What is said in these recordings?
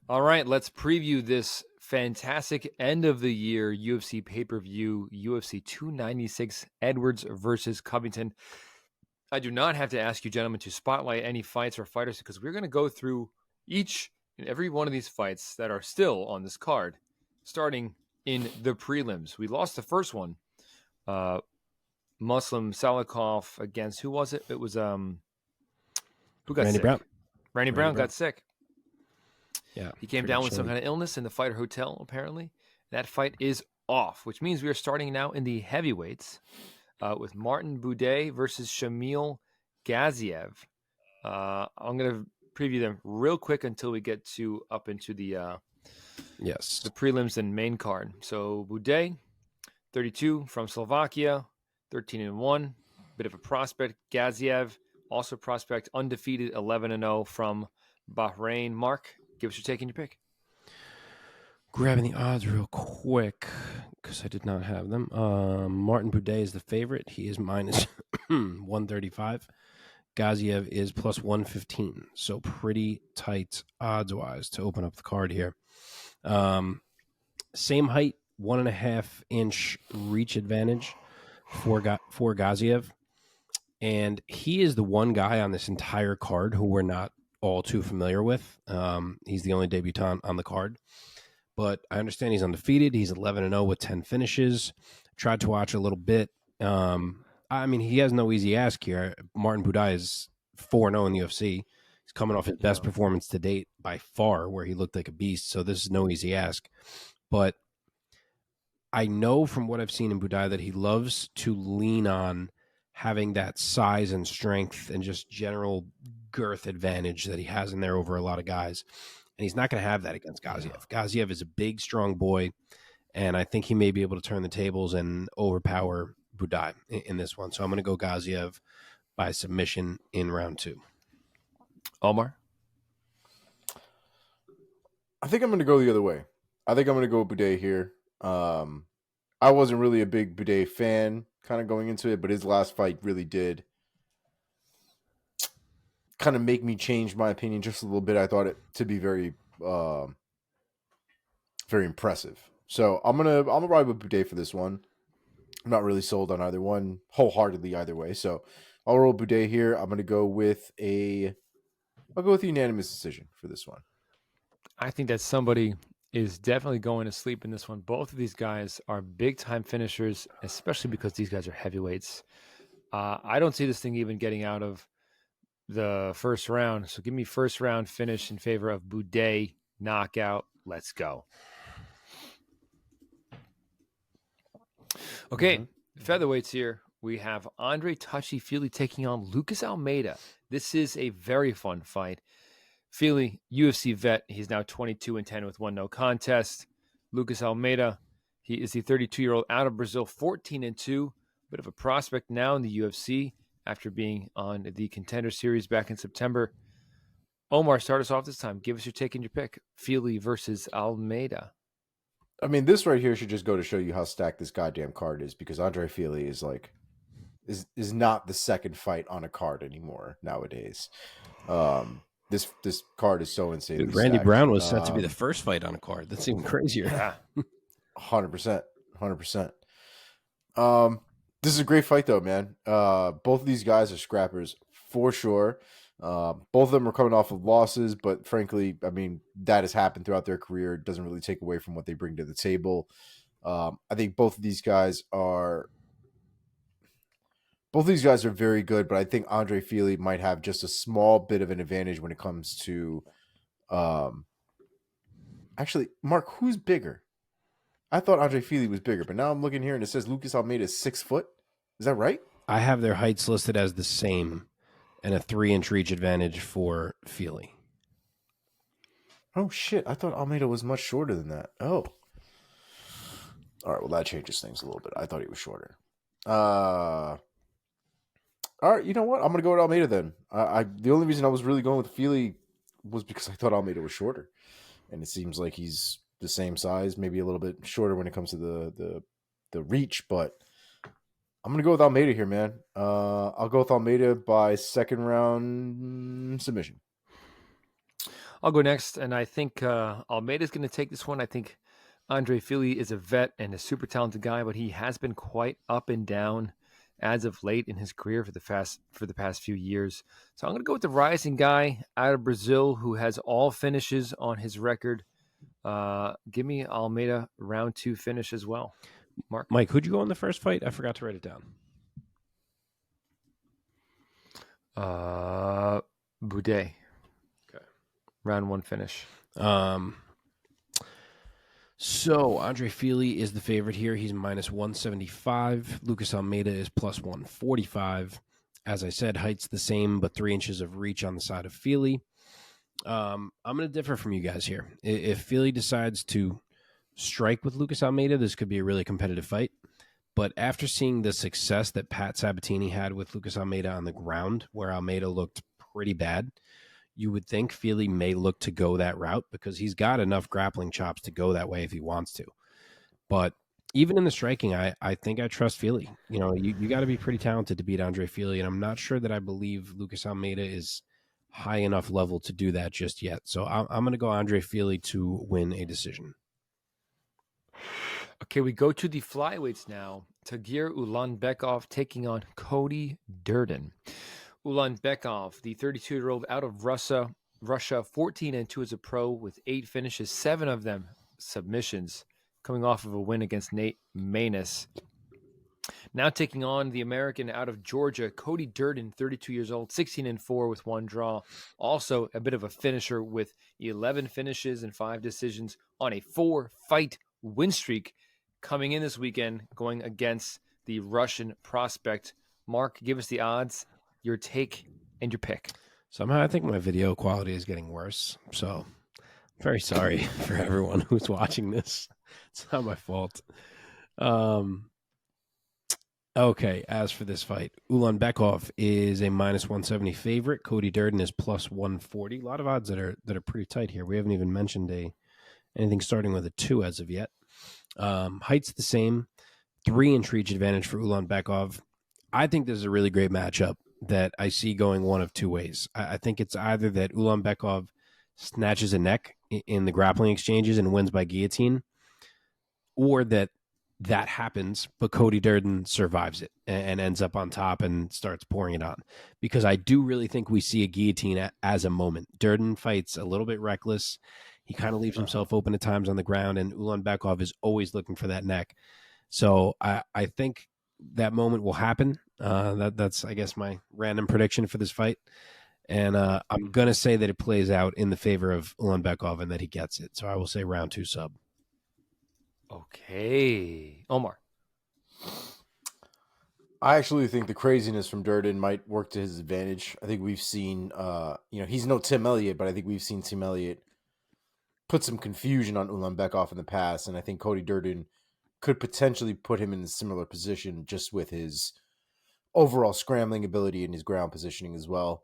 All right, let's preview this fantastic end of the year UFC pay-per-view, UFC 296 Edwards versus Covington. I do not have to ask you gentlemen to spotlight any fights or fighters because we're going to go through each and every one of these fights that are still on this card, starting in the prelims. We lost the first one. Muslim Salikov against who was it? It was who got Randy sick? Brown. Randy Brown got sick. Yeah. He came down with some kind of illness in the fighter hotel, apparently. That fight is off, which means we are starting now in the heavyweights with Martin Buday versus Shamil Gaziev. I'm going to preview them real quick until we get up into the the prelims and main card. So Buday, 32 from Slovakia, 13-1, bit of a prospect. Gaziev, also prospect, undefeated, 11-0 from Bahrain. Mark, give us your take and your pick. Grabbing the odds real quick because I did not have them. Martin Buday is the favorite. He is minus 135. Gaziev is plus 115. So pretty tight odds-wise to open up the card here. Same height, 1.5-inch reach advantage for Gaziev. And he is the one guy on this entire card who we're not all too familiar with. He's the only debutant on the card. But I understand he's undefeated. He's 11-0 with 10 finishes. Tried to watch a little bit. I mean, he has no easy ask here. Martin Buday is 4-0 in the UFC. He's coming off his best performance to date by far, where he looked like a beast. So this is no easy ask. But I know from what I've seen in Buday that he loves to lean on having that size and strength and just general girth advantage that he has in there over a lot of guys. And he's not going to have that against Gaziev. Gaziev is a big, strong boy, and I think he may be able to turn the tables and overpower Buday in this one. So I'm going to go Gaziev by submission in round 2. Omar? I think I'm going to go the other way. I think I'm going to go Buday here. I wasn't really a big Buday fan kind of going into it, but his last fight really did kind of make me change my opinion just a little bit. I thought it to be very impressive. So I'm gonna ride with Buday for this one. I'm not really sold on either one wholeheartedly either way. So I'll roll Buday here. I'm gonna go with a unanimous decision for this one. I think that somebody is definitely going to sleep in this one. Both of these guys are big time finishers, especially because these guys are heavyweights. I don't see this thing even getting out of the first round. So give me first round finish in favor of Buday, knockout. Let's go. Okay, featherweights here. We have Andre Touchy-Feely taking on Lucas Almeida. This is a very fun fight. Feely, UFC vet. He's now 22-10 with 1 no contest. Lucas Almeida, he is the 32-year-old out of Brazil, 14-2. Bit of a prospect now in the UFC after being on the Contender Series back in September. Omar, start us off this time. Give us your take and your pick. Feely versus Almeida. I mean, this right here should just go to show you how stacked this goddamn card is, because Andre Feely is is not the second fight on a card anymore nowadays. This card is so insane. Dude, Randy Brown was set to be the first fight on a card. That's even crazier. Yeah. 100%. 100%. This is a great fight, though, man. Both of these guys are scrappers for sure. Both of them are coming off of losses, but frankly, I mean, that has happened throughout their career. It doesn't really take away from what they bring to the table. I think both of these guys are very good, but I think Andre Feely might have just a small bit of an advantage when it comes to actually, Mark, who's bigger? I thought Andre Feely was bigger, but now I'm looking here and it says Lucas Almeida is 6 foot. Is that right? I have their heights listed as the same and a 3-inch reach advantage for Feely. Oh, shit. I thought Almeida was much shorter than that. Oh. All right, well, that changes things a little bit. I thought he was shorter. All right, you know what? I'm going to go with Almeida then. The only reason I was really going with Feely was because I thought Almeida was shorter. And it seems like he's the same size, maybe a little bit shorter when it comes to the reach, but I'm going to go with Almeida here, man. I'll go with Almeida by second round submission. I'll go next, and I think Almeida's going to take this one. I think Andre Fili is a vet and a super talented guy, but he has been quite up and down as of late in his career for the past few years. So I'm going to go with the rising guy out of Brazil who has all finishes on his record. Give me Almeida round 2 finish as well. Mark? Mike, who'd you go in the first fight? I forgot to write it down. Boudet. Okay. Round 1 finish. So Andre Fili is the favorite here. He's minus 175. Lucas Almeida is plus 145. As I said, height's the same, but 3 inches of reach on the side of Fili. I'm going to differ from you guys here. If Fili decides to strike with Lucas Almeida, this could be a really competitive fight. But after seeing the success that Pat Sabatini had with Lucas Almeida on the ground, where Almeida looked pretty bad, you would think Fili may look to go that route because he's got enough grappling chops to go that way if he wants to. But even in the striking, I think I trust Fili. You know, you got to be pretty talented to beat Andre Fili, and I'm not sure that I believe Lucas Almeida is high enough level to do that just yet. So I'm going to go Andre Fili to win a decision. Okay, we go to the flyweights now. Tagir Ulanbekov taking on Cody Durden. Ulanbekov, the 32-year-old out of Russia, 14-2 as a pro with 8 finishes, 7 of them submissions, coming off of a win against Nate Maness. Now taking on the American out of Georgia, Cody Durden, 32 years old, 16-4 with 1 draw. Also a bit of a finisher with 11 finishes and 5 decisions on a 4-fight win streak coming in this weekend, going against the Russian prospect. Mark, give us the odds, your take, and your pick. Somehow I think my video quality is getting worse. So I'm very sorry for everyone who's watching this. It's not my fault. Okay, as for this fight, Ulanbekov is a minus 170 favorite. Cody Durden is plus 140. A lot of odds that are pretty tight here. We haven't even mentioned anything starting with a 2 as of yet. Height's the same. 3-inch reach advantage for Ulanbekov. I think this is a really great matchup that I see going one of 2 ways. I think it's either that Ulanbekov snatches a neck in the grappling exchanges and wins by guillotine, or that happens, but Cody Durden survives it and ends up on top and starts pouring it on. Because I do really think we see a guillotine as a moment. Durden fights a little bit reckless. He kind of leaves himself open at times on the ground, and Ulanbekov is always looking for that neck. So I think that moment will happen. That's, I guess, my random prediction for this fight. And I'm going to say that it plays out in the favor of Ulanbekov and that he gets it. So I will say round 2 sub. Okay. Omar. I actually think the craziness from Durden might work to his advantage. I think we've seen, he's no Tim Elliott, but I think we've seen Tim Elliott put some confusion on Ulanbekov in the past, and I think Cody Durden could potentially put him in a similar position just with his overall scrambling ability and his ground positioning as well.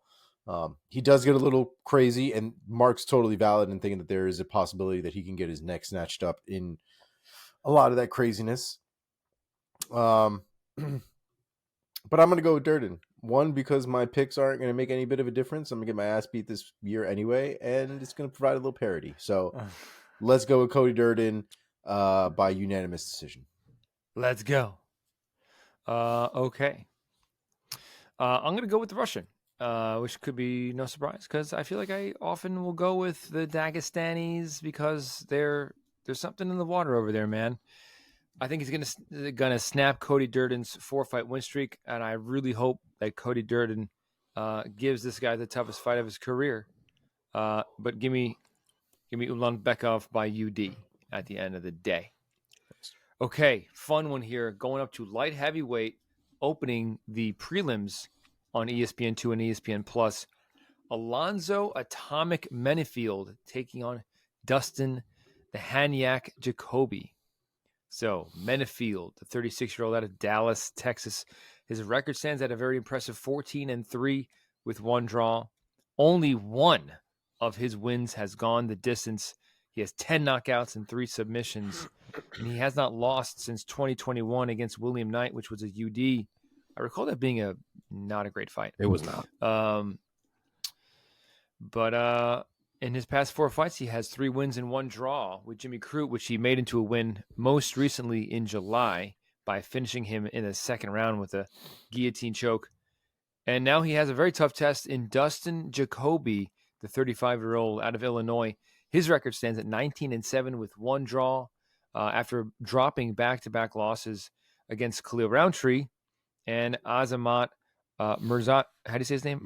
He does get a little crazy, and Mark's totally valid in thinking that there is a possibility that he can get his neck snatched up in a lot of that craziness. But I'm going to go with Durden. 1, because my picks aren't going to make any bit of a difference. I'm going to get my ass beat this year anyway, and it's going to provide a little parity. So let's go with Cody Durden by unanimous decision. Let's go. Okay. I'm going to go with the Russian, which could be no surprise because I feel like I often will go with the Dagestanis because there's something in the water over there, man. I think he's gonna snap Cody Durden's 4-fight win streak, and I really hope that Cody Durden gives this guy the toughest fight of his career. But give me Ulanbekov by UD at the end of the day. Okay, fun one here. Going up to light heavyweight, opening the prelims on ESPN2 and ESPN Plus. Alonzo Atomic Menifield taking on Dustin the Haniak Jacoby. So Menifield, the 36-year-old out of Dallas, Texas. His record stands at a very impressive 14-3 with 1 draw. Only 1 of his wins has gone the distance. He has 10 knockouts and 3 submissions, and he has not lost since 2021 against William Knight, which was a UD. I recall that being not a great fight. It was not. In his past 4 fights, he has 3 wins and 1 draw with Jimmy Crute, which he made into a win most recently in July by finishing him in the second round with a guillotine choke. And now he has a very tough test in Dustin Jacoby, the 35-year-old out of Illinois. His record stands at 19-7 with 1 draw after dropping back-to-back losses against Khalil Roundtree and Azamat Mirzat. How do you say his name?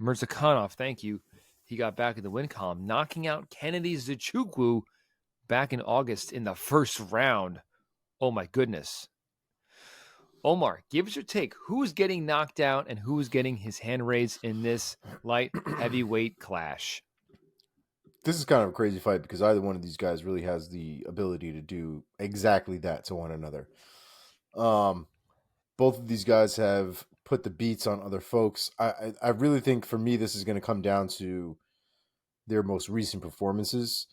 Mirzakhanov. Thank you. He got back in the win column, knocking out Kennedy Zachukwu back in August in the first round. Oh my goodness. Omar, give us your take. Who's getting knocked out and who's getting his hand raised in this light heavyweight clash? This is kind of a crazy fight because either one of these guys really has the ability to do exactly that to one another. Both of these guys have put the beats on other folks. I really think for me this is going to come down to their most recent performances.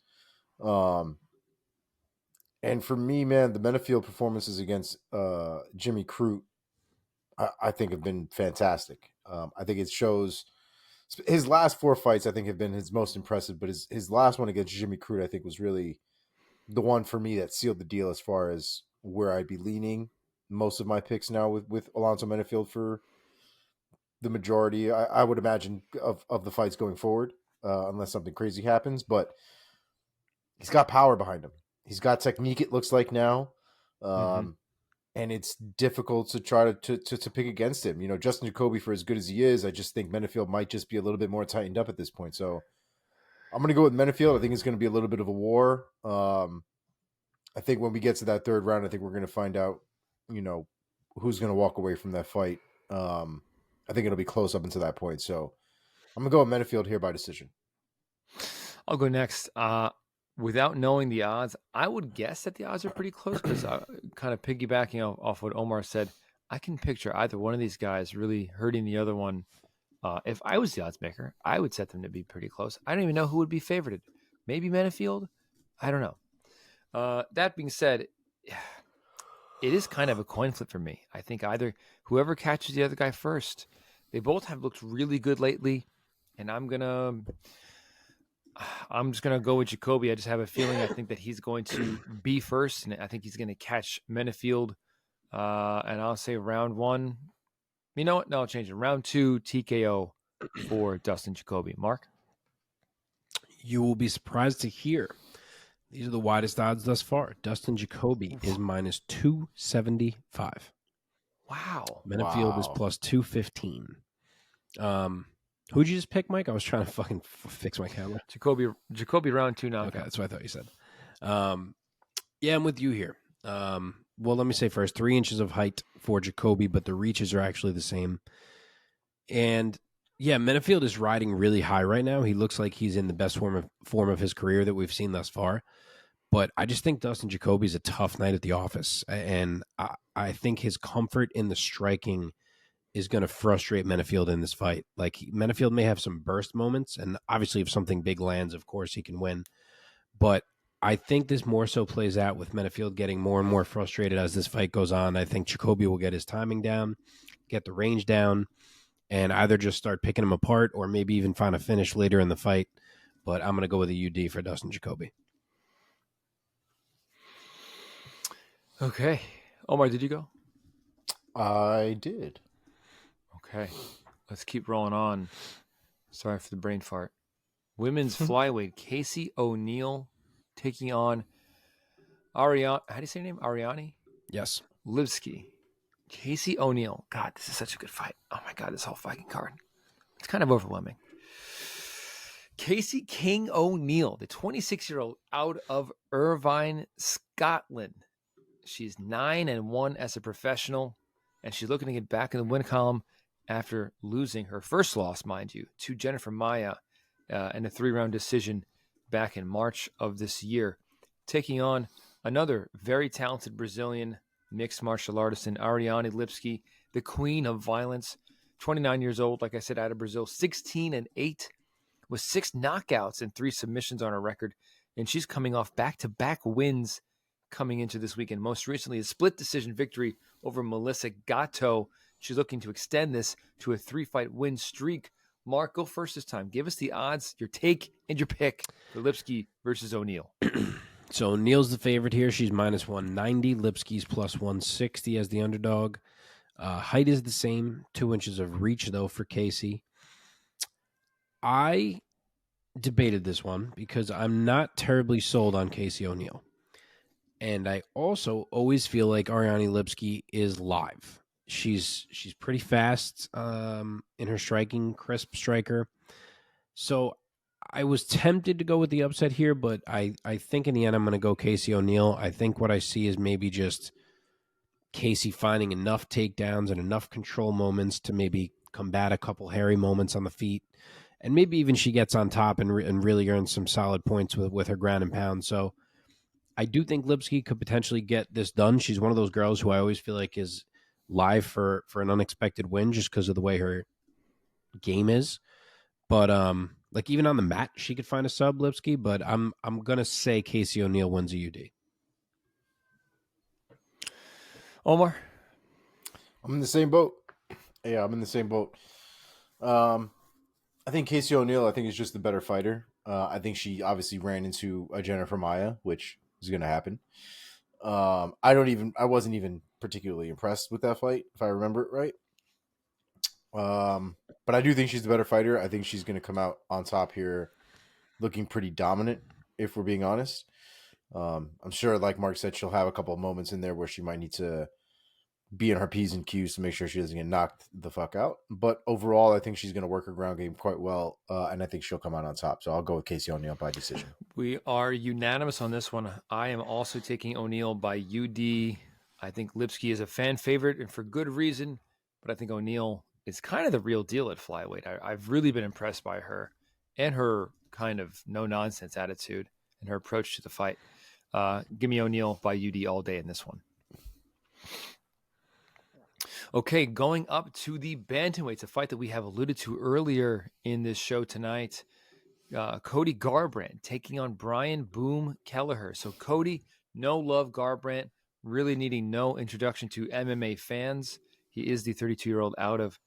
And for me, man, the Benefield performances against Jimmy Crute, I think have been fantastic. I think it shows his last 4 fights, I think, have been his most impressive, but his last one against Jimmy Crute, I think, was really the one for me that sealed the deal as far as where I'd be leaning most of my picks now with Alonzo Benefield for the majority, I would imagine, of the fights going forward, unless something crazy happens. But he's got power behind him. He's got technique, it looks like now. And it's difficult to try to pick against him. You know, Justin Jacoby, for as good as he is, I just think Benefield might just be a little bit more tightened up at this point. So I'm going to go with Benefield. I think it's going to be a little bit of a war. I think when we get to that third round, I think we're going to find out, you know, who's going to walk away from that fight. I think it'll be close up until that point. So I'm going to go with Benefield here by decision. I'll go next. Without knowing the odds, I would guess that the odds are pretty close because kind of piggybacking off what Omar said, I can picture either one of these guys really hurting the other one. If I was the odds maker, I would set them to be pretty close. I don't even know who would be favorited. Maybe Benefield? I don't know. That being said, it is kind of a coin flip for me. I think either whoever catches the other guy first. They both have looked really good lately, and I'm just gonna go with Jacoby. I just have a feeling I think that he's going to be first, and I think he's going to catch Benefield. And I'll say round 1. You know what? No, I'll change it. Round 2 TKO for Dustin Jacoby. Mark, you will be surprised to hear these are the widest odds thus far. Dustin Jacoby is minus 275. Wow. Benefield is plus 215. Who'd you just pick, Mike? I was trying to fucking fix my camera. Jacoby round 2 now. Okay, that's what I thought you said. Yeah, I'm with you here. Well, let me say first, 3 inches of height for Jacoby, but the reaches are actually the same. And yeah, Benefield is riding really high right now. He looks like he's in the best form of his career that we've seen thus far. But I just think Dustin Jacoby's a tough night at the office. And I think his comfort in the striking is going to frustrate Benefield in this fight. Like, Benefield may have some burst moments, and obviously if something big lands, of course he can win. But I think this more so plays out with Benefield getting more and more frustrated as this fight goes on. I think Jacoby will get his timing down, get the range down, and either just start picking him apart or maybe even find a finish later in the fight. But I'm going to go with a UD for Dustin Jacoby. Okay. Omar, did you go? I did. Okay. Let's keep rolling on. Sorry for the brain fart. Women's flyweight, Casey O'Neill taking on Ariane. How do you say her name? Ariane? Yes. Lipsky. Casey O'Neill. God, this is such a good fight. Oh my God, this whole fighting card. It's kind of overwhelming. Casey King O'Neill, the 26-year-old out of Irvine, Scotland. She's 9-1 as a professional, and she's looking to get back in the win column after losing her first loss, mind you, to Jennifer Maia in a 3-round decision back in March of this year, taking on another very talented Brazilian mixed martial artist in Ariane Lipsky, the queen of violence, 29 years old, like I said, out of Brazil, 16-8, with 6 knockouts and 3 submissions on her record, and she's coming off back-to-back wins coming into this weekend. Most recently, a split decision victory over Melissa Gatto. She's looking to extend this to a 3-fight win streak Mark, go first this time. Give us the odds, your take, and your pick for Lipski versus O'Neal. So O'Neal's the favorite here. She's minus 190. Lipski's plus 160 as the underdog. Height is the same, 2 inches of reach, though, for Casey. I debated this one because I'm not terribly sold on Casey O'Neal. And I also always feel like Ariane Lipski is live. She's pretty fast in her striking, crisp striker. So I was tempted to go with the upset here, but I think in the end I'm going to go Casey O'Neal. I think what I see is maybe just Casey finding enough takedowns and enough control moments to maybe combat a couple hairy moments on the feet. And maybe even she gets on top and really earns some solid points with her ground and pound. So I do think Lipski could potentially get this done. She's one of those girls who I always feel like is live for an unexpected win just because of the way her game is. But like even on the mat, she could find a sub Lipski. But I'm gonna say Casey O'Neal wins a UD. Omar? I'm in the same boat. Yeah, I'm in the same boat. I think Casey O'Neal, I think, is just the better fighter. I think she obviously ran into a Jennifer Maia, which is going to happen. I wasn't even particularly impressed with that fight, if I remember it right. But I do think she's the better fighter. I think she's going to come out on top here looking pretty dominant, if we're being honest. I'm sure, like Mark said, she'll have a couple of moments in there where she might need to be in her P's and Q's to make sure she doesn't get knocked the fuck out. But overall, I think she's going to work her ground game quite well, and I think she'll come out on top. So I'll go with Casey O'Neal by decision. We are unanimous on this one. I am also taking O'Neal by UD. I think Lipski is a fan favorite, and for good reason, but I think O'Neal is kind of the real deal at flyweight. I've really been impressed by her and her kind of no-nonsense attitude and her approach to the fight. Give me O'Neal by UD all day in this one. Okay, going up to the bantamweights, a fight that we have alluded to earlier in this show tonight. Cody Garbrandt taking on Brian Boom Kelleher. So Cody, no love Garbrandt, really needing no introduction to MMA fans. He is the 32-year-old out of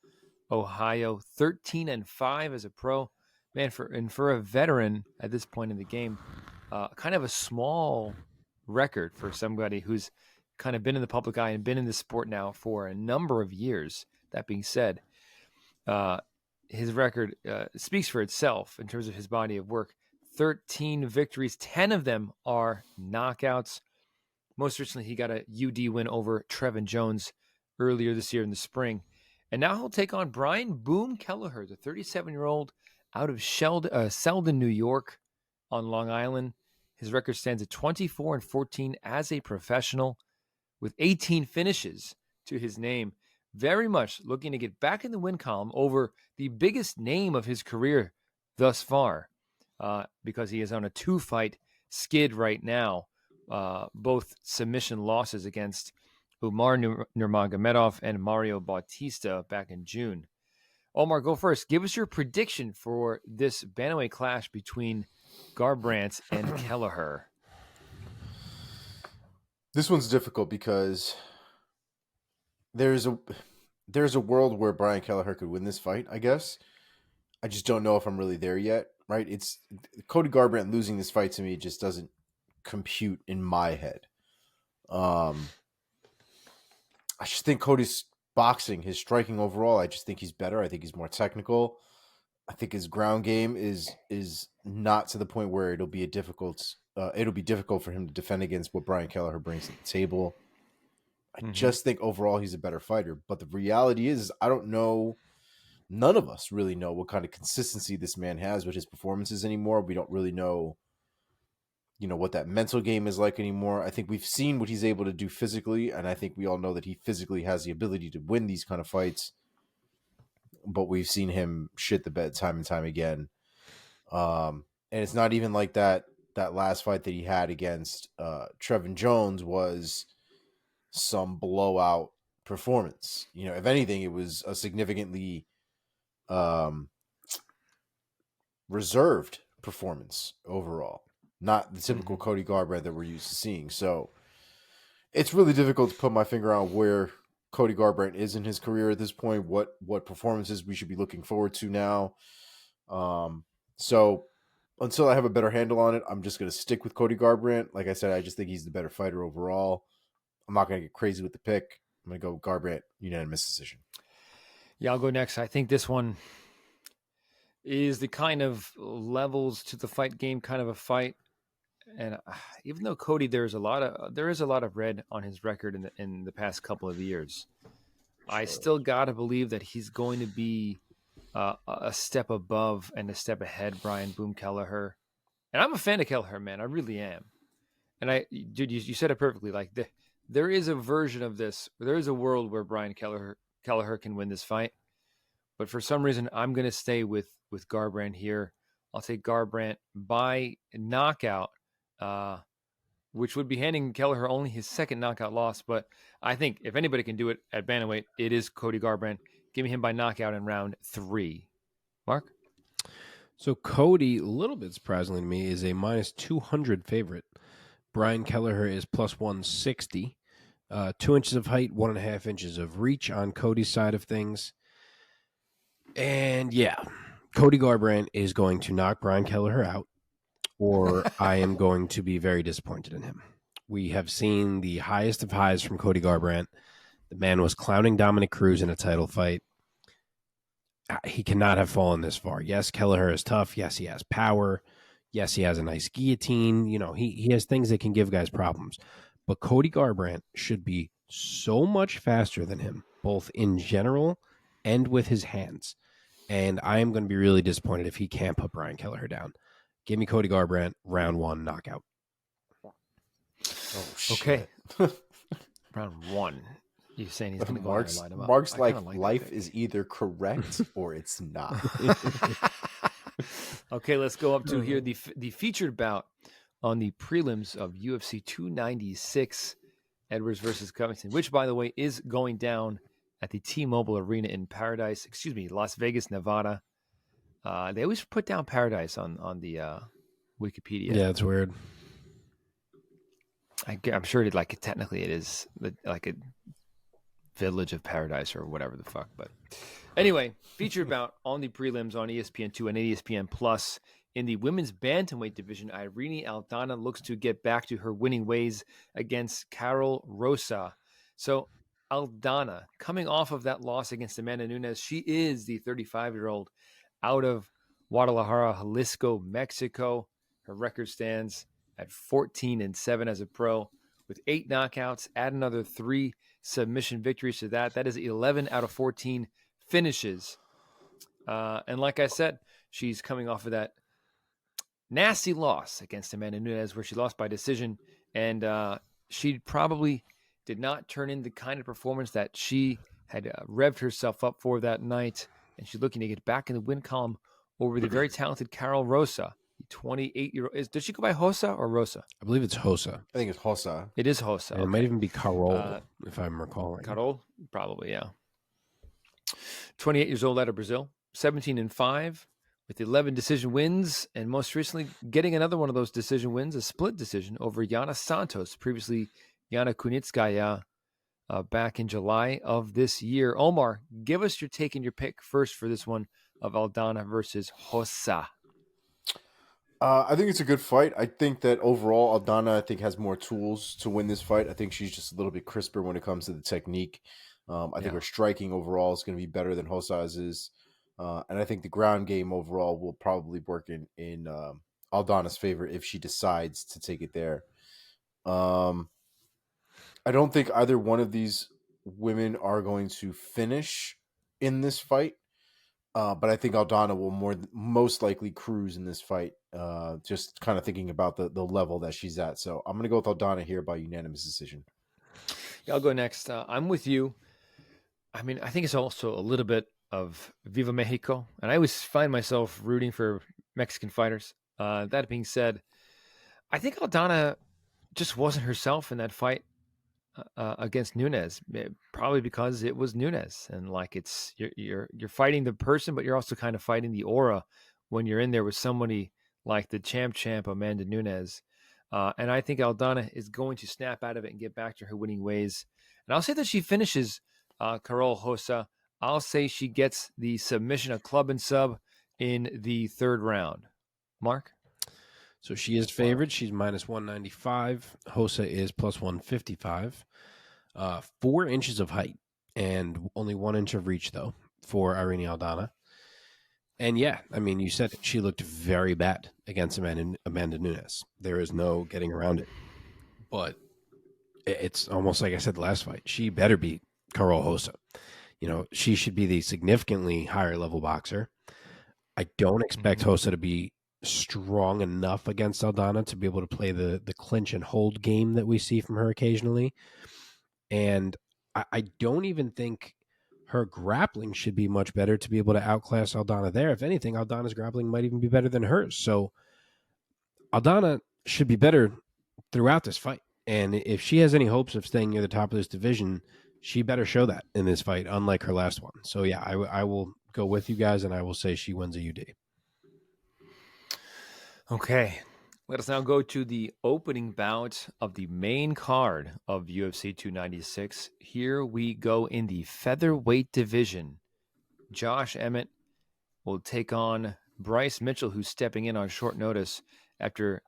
Ohio, 13-5 as a pro. Man, for a veteran at this point in the game, kind of a small record for somebody who's kind of been in the public eye and been in this sport now for a number of years. That being said, his record speaks for itself in terms of his body of work. 13 victories, 10 of them are knockouts. Most recently, he got a UD win over Trevin Jones earlier this year in the spring. And now he'll take on Brian Boom Kelleher, the 37-year-old out of Selden, New York on Long Island. His record stands at 24-14 as a professional with 18 finishes to his name. Very much looking to get back in the win column over the biggest name of his career thus far, because he is on a 2-fight skid right now, both submission losses against Umar Nurmagomedov and Mario Bautista back in June. Omar, go first. Give us your prediction for this bantamweight clash between Garbrandt and Kelleher. This one's difficult because there's a world where Brian Kelleher could win this fight, I guess. I just don't know if I'm really there yet, right? It's Cody Garbrandt losing this fight to me just doesn't compute in my head. I just think Cody's boxing, his striking overall, I just think he's better. I think he's more technical. I think his ground game is not to the point where it'll be difficult for him to defend against what Brian Kelleher brings to the table. I just think overall he's a better fighter. But the reality is I don't know. None of us really know what kind of consistency this man has with his performances anymore. We don't really know, what that mental game is like anymore. I think we've seen what he's able to do physically, and I think we all know that he physically has the ability to win these kind of fights. But we've seen him shit the bed time and time again. And it's not even like that last fight that he had against Trevin Jones was some blowout performance. If anything, it was a significantly reserved performance overall. Not the typical Cody Garbrandt that we're used to seeing. So it's really difficult to put my finger on where Cody Garbrandt is in his career at this point, what performances we should be looking forward to now. So until I have a better handle on it, I'm just going to stick with Cody Garbrandt. Like I said, I just think he's the better fighter overall. I'm not going to get crazy with the pick. I'm going to go Garbrandt, unanimous decision. Yeah, I'll go next. I think this one is the kind of levels to the fight game kind of a fight. And even though Cody, there is a lot of red on his record in the past couple of years. I still got to believe that he's going to be a step above and a step ahead Brian Boom Kelleher. And I'm a fan of Kelleher, man. I really am. And dude, you said it perfectly. Like there is a version of this. There is a world where Brian Kelleher can win this fight. But for some reason, I'm going to stay with Garbrandt here. I'll take Garbrandt by knockout, which would be handing Kelleher only his second knockout loss. But I think if anybody can do it at bantamweight, it is Cody Garbrandt. Give me him by knockout in round 3. Mark? So Cody, a little bit surprisingly to me, is a minus 200 favorite. Brian Kelleher is plus 160. 2 inches of height, 1.5 inches of reach on Cody's side of things. And yeah, Cody Garbrandt is going to knock Brian Kelleher out, or I am going to be very disappointed in him. We have seen the highest of highs from Cody Garbrandt. The man was clowning Dominic Cruz in a title fight. He cannot have fallen this far. Yes, Kelleher is tough. Yes, he has power. Yes, he has a nice guillotine. He has things that can give guys problems. But Cody Garbrandt should be so much faster than him, both in general and with his hands. And I am going to be really disappointed if he can't put Brian Kelleher down. Give me Cody Garbrandt, round 1, knockout. Oh, shit. Okay. Round 1. You're saying he's going to go out and light him up. Mark's like life is either correct or it's not. Okay, let's go up to here the featured bout on the prelims of UFC 296, Edwards versus Covington, which, by the way, is going down at the T-Mobile Arena in Las Vegas, Nevada. They always put down Paradise on the Wikipedia. Yeah, it's weird. I'm sure technically it is like a village of paradise or whatever the fuck. But anyway, featured bout on the prelims on ESPN2 and ESPN Plus. In the women's bantamweight division, Irene Aldana looks to get back to her winning ways against Carol Rosa. So Aldana, coming off of that loss against Amanda Nunes, she is the 35-year-old out of Guadalajara, Jalisco, Mexico. Her record stands at 14-7 as a pro with 8 knockouts. Add another 3 submission victories to that. That is 11 out of 14 finishes. And like I said, she's coming off of that nasty loss against Amanda Nunes where she lost by decision. And she probably did not turn in the kind of performance that she had revved herself up for that night. And she's looking to get back in the win column over the very talented Carol Rosa, the 28-year-old. Does she go by Hosa or Rosa? I believe it's Hosa. I think it's Hosa. It is Hosa. And it might even be Carol, if I'm recalling. Carol? Probably, yeah. 28 years old out of Brazil, 17-5 with 11 decision wins, and most recently getting another one of those decision wins, a split decision over Yana Santos, previously Yana Kunitskaya, back in July of this year. Omar, give us your take and your pick first for this one of Aldana versus Hosa. I think it's a good fight. I think that overall Aldana, has more tools to win this fight. I think she's just a little bit crisper when it comes to the technique. I think her striking overall is going to be better than Hosa's is. And I think the ground game overall will probably work in Aldana's favor if she decides to take it there. I don't think either one of these women are going to finish in this fight. But I think Aldana will most likely cruise in this fight, just kind of thinking about the level that she's at. So I'm going to go with Aldana here by unanimous decision. Yeah, I'll go next. I'm with you. I mean, I think it's also a little bit of Viva Mexico, and I always find myself rooting for Mexican fighters. That being said, I think Aldana just wasn't herself in that fight against Nunes, probably because it was Nunes, and you're fighting the person, but you're also kind of fighting the aura when you're in there with somebody like the champ Amanda Nunes. And I think Aldana is going to snap out of it and get back to her winning ways. And I'll say that she finishes Carol Hossa. I'll say she gets the submission, a club and sub, in the third round. Mark? So she is favored. She's minus 195. Hossa is plus 155. 4 inches of height and only 1 inch of reach, though, for Irene Aldana. And yeah, I mean, you said it. She looked very bad against Amanda Nunes. There is no getting around it. But it's almost like I said the last fight. She better beat Carol Hossa. You know, she should be the significantly higher level boxer. I don't expect Hossa to be strong enough against Aldana to be able to play the clinch and hold game that we see from her occasionally. And I don't even think her grappling should be much better to be able to outclass Aldana there. If anything, Aldana's grappling might even be better than hers. So Aldana should be better throughout this fight. And if she has any hopes of staying near the top of this division, she better show that in this fight, unlike her last one. So yeah, I will go with you guys, and I will say she wins a UD. Okay. Let us now go to the opening bout of the main card of UFC 296. Here we go in the featherweight division. Josh Emmett will take on Bryce Mitchell, who's stepping in on short notice after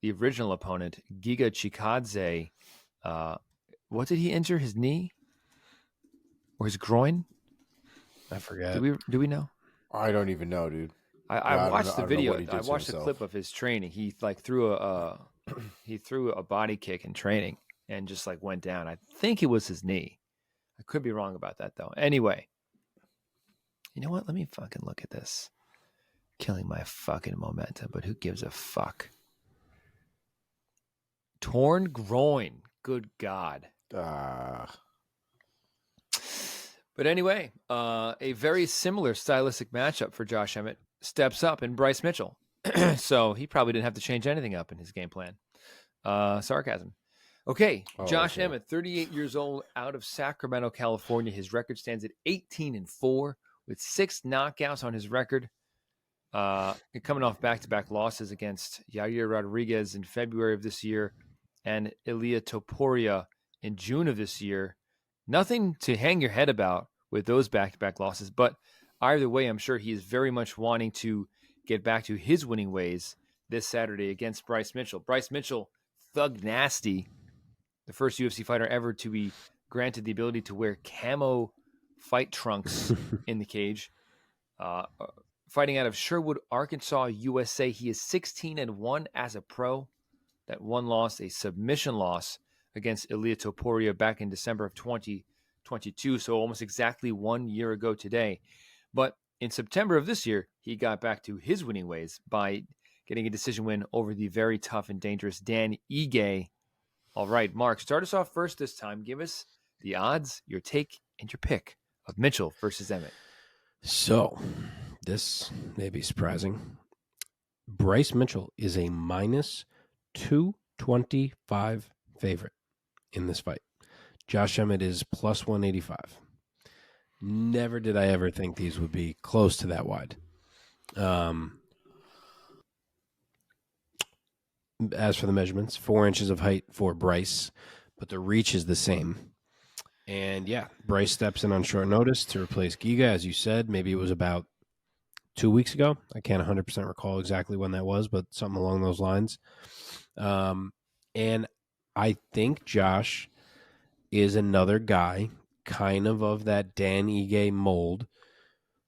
the original opponent, Giga Chikadze. What did he injure? His knee? Or his groin? I forget. Do we know? I don't even know, dude. I watched the video. I watched the clip of his training. He like threw a body kick in training and just like went down. I think it was his knee. I could be wrong about that though. Anyway, you know what? Let me fucking look at this. Killing my fucking momentum, but who gives a fuck? Torn groin. Good God. But anyway, a very similar stylistic matchup for Josh Emmett steps up in Bryce Mitchell. So he probably didn't have to change anything up in his game plan. Sarcasm. Okay, Josh Emmett, 38 years old, out of Sacramento, California. His record stands at 18-4 with 6 knockouts on his record. Coming off back-to-back losses against Yair Rodriguez in February of this year and Ilia Topuria in June of this year. Nothing to hang your head about with those back-to-back losses, but either way, I'm sure he is very much wanting to get back to his winning ways this Saturday against Bryce Mitchell. Bryce Mitchell, Thug Nasty, the first UFC fighter ever to be granted the ability to wear camo fight trunks in the cage. Fighting out of Sherwood, Arkansas, USA. He is 16-1 as a pro. That one loss, a submission loss against Ilia Topuria back in December of 2022, so almost exactly 1 year ago today. But in September of this year, he got back to his winning ways by getting a decision win over the very tough and dangerous Dan Ige. All right, Mark, start us off first this time. Give us the odds, your take, and your pick of Mitchell versus Emmett. So, this may be surprising. Bryce Mitchell is a minus 225 favorite in this fight. Josh Emmett is plus 185. Never did I ever think these would be close to that wide. As for the measurements, 4 inches of height for Bryce, but the reach is the same. And yeah, Bryce steps in on short notice to replace Giga, as you said. Maybe it was about 2 weeks ago. I can't 100% recall exactly when that was, but something along those lines. And I think Josh is another guy kind of that Dan Ige mold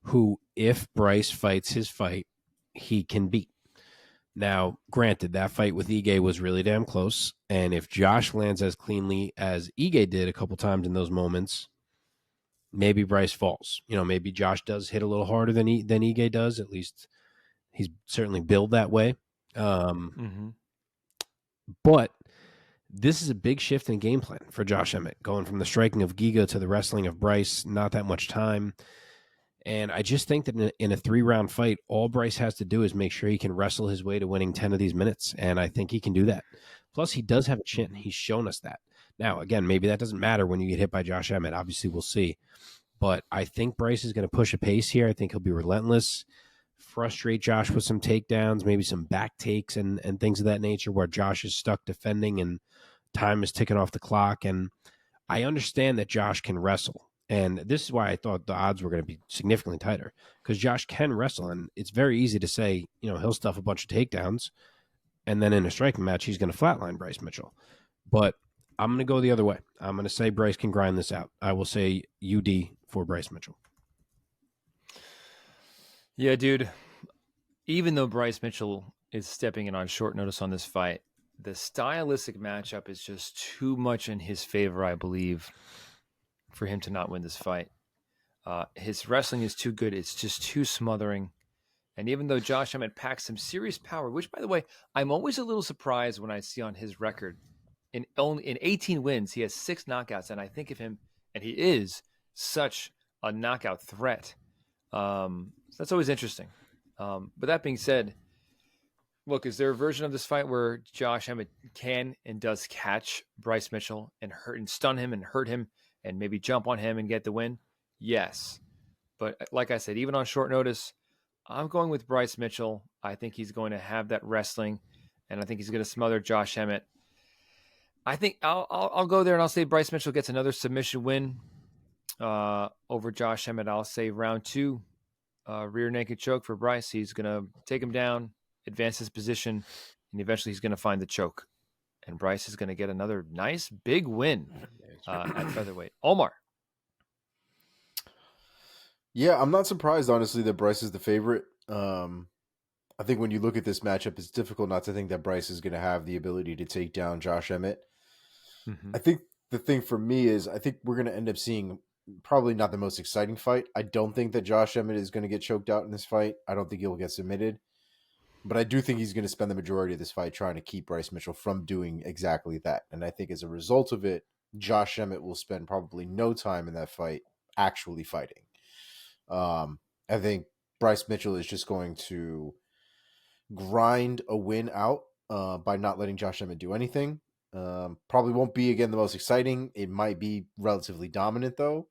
who, if Bryce fights his fight, he can beat. Now, granted, that fight with Ige was really damn close, and if Josh lands as cleanly as Ige did a couple times in those moments, maybe Bryce falls. You know, maybe Josh does hit a little harder than Ige does. At least he's certainly built that way. But this is a big shift in game plan for Josh Emmett, going from the striking of Giga to the wrestling of Bryce, not that much time. And I just think that in a 3-round fight, all Bryce has to do is make sure he can wrestle his way to winning 10 of these minutes. And I think he can do that. Plus, he does have a chin. He's shown us that. Now, again, maybe that doesn't matter when you get hit by Josh Emmett. Obviously, we'll see. But I think Bryce is going to push a pace here. I think he'll be relentless, frustrate Josh with some takedowns, maybe some back takes and things of that nature where Josh is stuck defending and time is ticking off the clock. And I understand that Josh can wrestle. And this is why I thought the odds were going to be significantly tighter, because Josh can wrestle, and it's very easy to say, he'll stuff a bunch of takedowns, and then in a striking match, he's going to flatline Bryce Mitchell. But I'm going to go the other way. I'm going to say Bryce can grind this out. I will say UD for Bryce Mitchell. Yeah, dude. Even though Bryce Mitchell is stepping in on short notice on this fight, the stylistic matchup is just too much in his favor, I believe, for him to not win this fight. His wrestling is too good. It's just too smothering. And even though Josh Emmett packs some serious power, which, by the way, I'm always a little surprised when I see on his record, in 18 wins, he has 6 knockouts, and I think of him, and he is such a knockout threat. So that's always interesting. But that being said, look, is there a version of this fight where Josh Emmett can and does catch Bryce Mitchell and stun him and hurt him and maybe jump on him and get the win? Yes. But like I said, even on short notice, I'm going with Bryce Mitchell. I think he's going to have that wrestling, and I think he's going to smother Josh Emmett. I think I'll go there and I'll say Bryce Mitchell gets another submission win over Josh Emmett. I'll say round 2, rear naked choke for Bryce. He's going to take him down, advance his position, and eventually he's going to find the choke. And Bryce is going to get another nice big win at featherweight. Omar. Yeah, I'm not surprised, honestly, that Bryce is the favorite. I think when you look at this matchup, it's difficult not to think that Bryce is going to have the ability to take down Josh Emmett. Mm-hmm. I think the thing for me is I think we're going to end up seeing probably not the most exciting fight. I don't think that Josh Emmett is going to get choked out in this fight. I don't think he'll get submitted. But I do think he's going to spend the majority of this fight trying to keep Bryce Mitchell from doing exactly that. And I think as a result of it, Josh Emmett will spend probably no time in that fight actually fighting. I think Bryce Mitchell is just going to grind a win out by not letting Josh Emmett do anything. Probably won't be, again, the most exciting. It might be relatively dominant, though.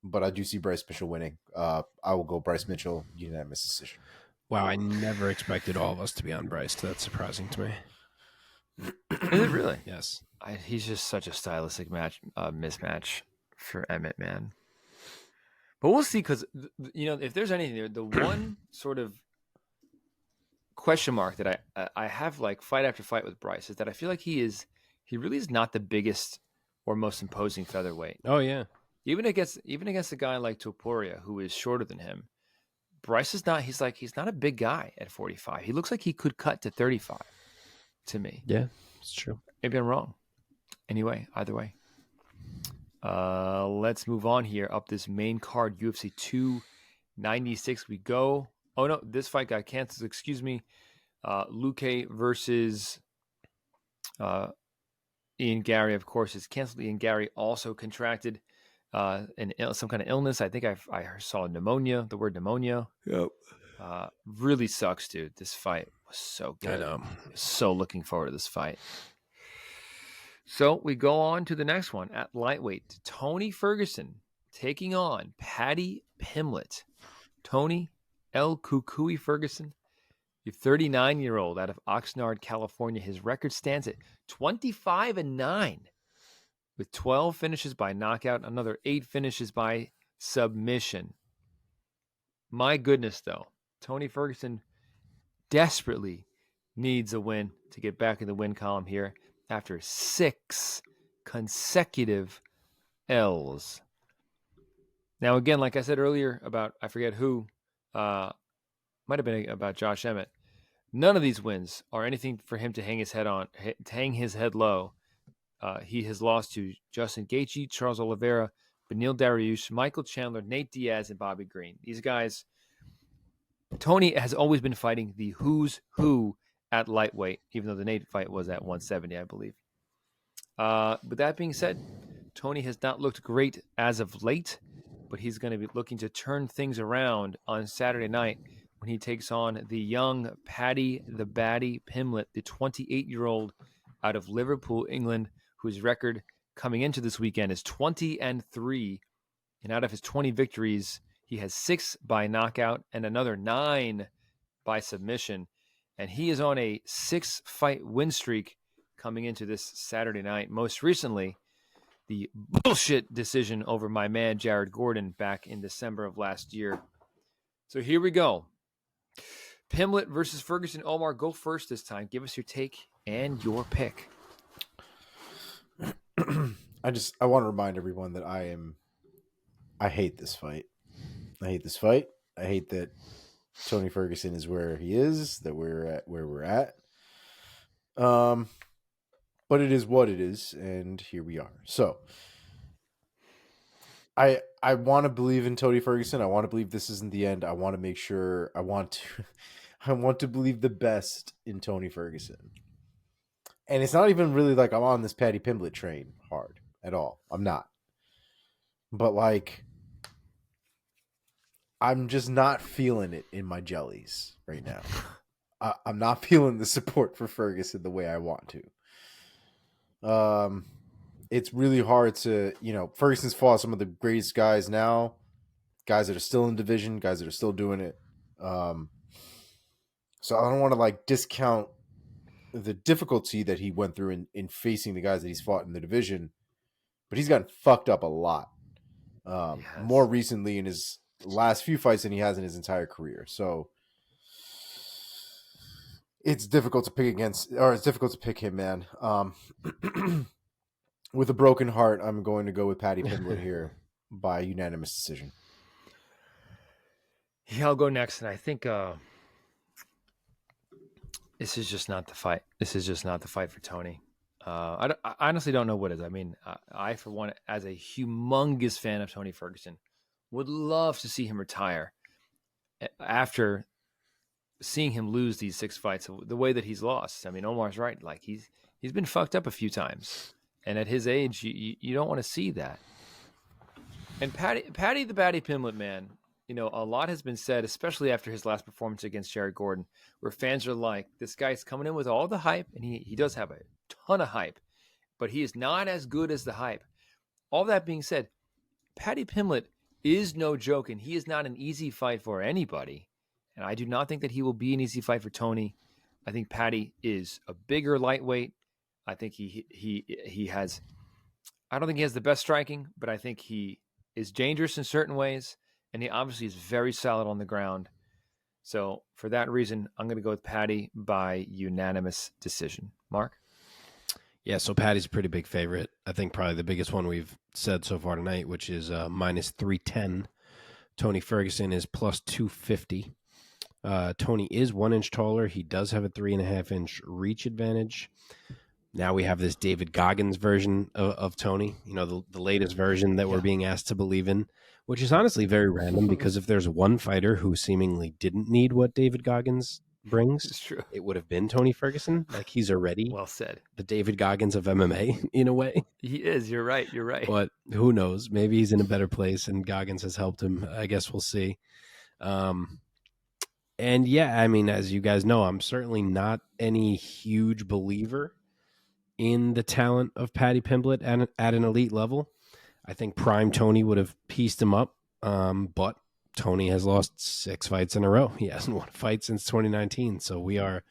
But I do see Bryce Mitchell winning. I will go Bryce Mitchell, unanimous decision. Wow, I never expected all of us to be on Bryce. That's surprising to me. Is it really? Yes. He's just such a stylistic mismatch for Emmett, man. But we'll see, because, if there's anything there, the one sort of question mark that I have, like, fight after fight with Bryce is that I feel like he really is not the biggest or most imposing featherweight. Oh, yeah. Even against a guy like Topuria, who is shorter than him, Bryce is not. He's not a big guy at 45. He looks like he could cut to 35 to me. Yeah, it's true. Maybe I'm wrong. Anyway, either way. Let's move on here up this main card, UFC 296. We go. Oh no, this fight got canceled. Excuse me. Luque versus Ian Gary, of course, is canceled. Ian Gary also contracted some kind of illness. I think I saw pneumonia. The word pneumonia. Yep. Really sucks, dude. This fight was so good. I know. So looking forward to this fight. So we go on to the next one at lightweight. Tony Ferguson taking on Paddy Pimblett. Tony El Kukui Ferguson, the 39-year-old out of Oxnard, California. His record stands at 25-9 with 12 finishes by knockout, another 8 finishes by submission. My goodness, though. Tony Ferguson desperately needs a win to get back in the win column here after 6 consecutive L's. Now, again, like I said earlier about, I forget who, might have been about Josh Emmett. None of these wins are anything for him to hang his head low. He has lost to Justin Gaethje, Charles Oliveira, Beneil Dariush, Michael Chandler, Nate Diaz, and Bobby Green. These guys, Tony has always been fighting the who's who at lightweight, even though the Nate fight was at 170, I believe. But that being said, Tony has not looked great as of late, but he's going to be looking to turn things around on Saturday night when he takes on the young Paddy the Baddy Pimblett, the 28-year-old out of Liverpool, England, whose record coming into this weekend is 20-3. And out of his 20 victories, he has 6 by knockout and another 9 by submission. And he is on a 6-fight win streak coming into this Saturday night. Most recently, the bullshit decision over my man Jared Gordon back in December of last year. So here we go. Pimblett versus Ferguson. Omar, go first this time. Give us your take and your pick. I want to remind everyone that I hate this fight. I hate this fight. I hate that Tony Ferguson is where he is, that we're at where we're at. But it is what it is, and here we are. So I want to believe in Tony Ferguson. I want to believe this isn't the end. I want to make sure I want to believe the best in Tony Ferguson. And it's not even really like I'm on this Paddy Pimblett train hard at all. I'm not. But like I'm just not feeling it in my jellies right now. I'm not feeling the support for Ferguson the way I want to. It's really hard to, Ferguson's fought some of the greatest guys now, guys that are still in division, guys that are still doing it. So I don't want to like discount the difficulty that he went through in facing the guys that he's fought in the division, but he's gotten fucked up a lot. More recently in his last few fights than he has in his entire career. So it's difficult to pick him, man. With a broken heart, I'm going to go with Paddy Pimblett here by unanimous decision. Yeah, I'll go next, and I think this is just not the fight. This is just not the fight for Tony. I honestly don't know what is. I mean, I, for one, as a humongous fan of Tony Ferguson, would love to see him retire after seeing him lose these 6 fights the way that he's lost. I mean, Omar's right. Like he's been fucked up a few times. And at his age, you don't want to see that. And Paddy the Paddy Pimblett, man, a lot has been said, especially after his last performance against Jared Gordon, where fans are like, this guy's coming in with all the hype, and he does have a ton of hype, but he is not as good as the hype. All that being said, Paddy Pimblett is no joke, and he is not an easy fight for anybody. And I do not think that he will be an easy fight for Tony. I think Paddy is a bigger lightweight. I think he has, I don't think he has the best striking, but I think he is dangerous in certain ways, and he obviously is very solid on the ground. So for that reason, I'm going to go with Paddy by unanimous decision. Mark? Yeah, so Paddy's a pretty big favorite. I think probably the biggest one we've said so far tonight, which is minus 310. Tony Ferguson is plus 250. Tony is 1 inch taller. He does have a 3.5 inch reach advantage. Now we have this David Goggins version of Tony, the latest version that we're being asked to believe in, which is honestly very random because if there's one fighter who seemingly didn't need what David Goggins brings, It's true. it would have been Tony Ferguson. Like he's already Well said. the David Goggins of MMA in a way. He is. You're right. But who knows? Maybe he's in a better place and Goggins has helped him. I guess we'll see. And yeah, I mean, as you guys know, I'm certainly not any huge believer in the talent of Paddy Pimblett at an elite level. I think prime Tony would have pieced him up, but Tony has lost 6 fights in a row. He hasn't won a fight since 2019, so we are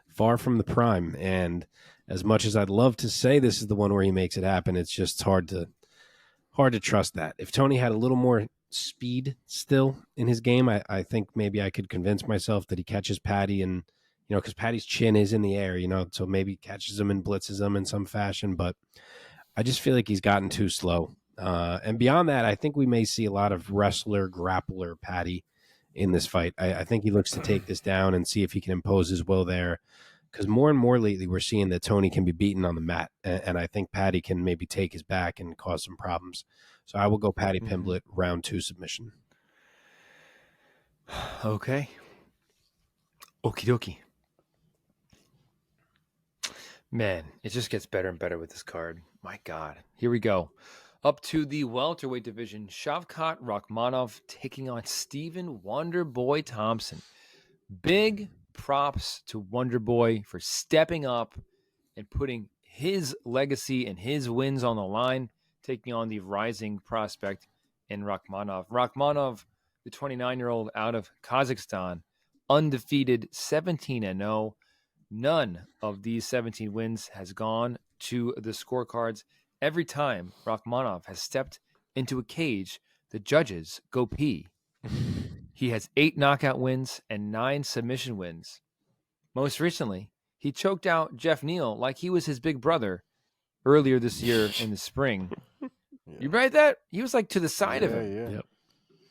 far from the prime. And as much as I'd love to say this is the one where he makes it happen, it's just hard to trust that. If Tony had a little more speed still in his game, I think maybe I could convince myself that he catches Paddy and because Paddy's chin is in the air, so maybe catches him and blitzes him in some fashion. But I just feel like he's gotten too slow. And beyond that, I think we may see a lot of wrestler, grappler Paddy in this fight. I think he looks to take this down and see if he can impose his will there. Because more and more lately, we're seeing that Tony can be beaten on the mat. And I think Paddy can maybe take his back and cause some problems. So I will go Paddy Pimblett, round 2 submission. Okay. Okie dokie. Man, it just gets better and better with this card. My God. Here we go. Up to the welterweight division, Shavkat Rakhmonov taking on Stephen Wonderboy Thompson. Big props to Wonderboy for stepping up and putting his legacy and his wins on the line, taking on the rising prospect in Rakhmonov. Rakhmonov, the 29-year-old out of Kazakhstan, undefeated, 17-0. None of these 17 wins has gone to the scorecards. every time Rachmanov has stepped into a cage, the judges go pee. He has 8 knockout wins and 9 submission wins. Most recently, he choked out Jeff Neal like he was his big brother earlier this year in the spring. You read that? He was like to the side of him. Yeah. Yep.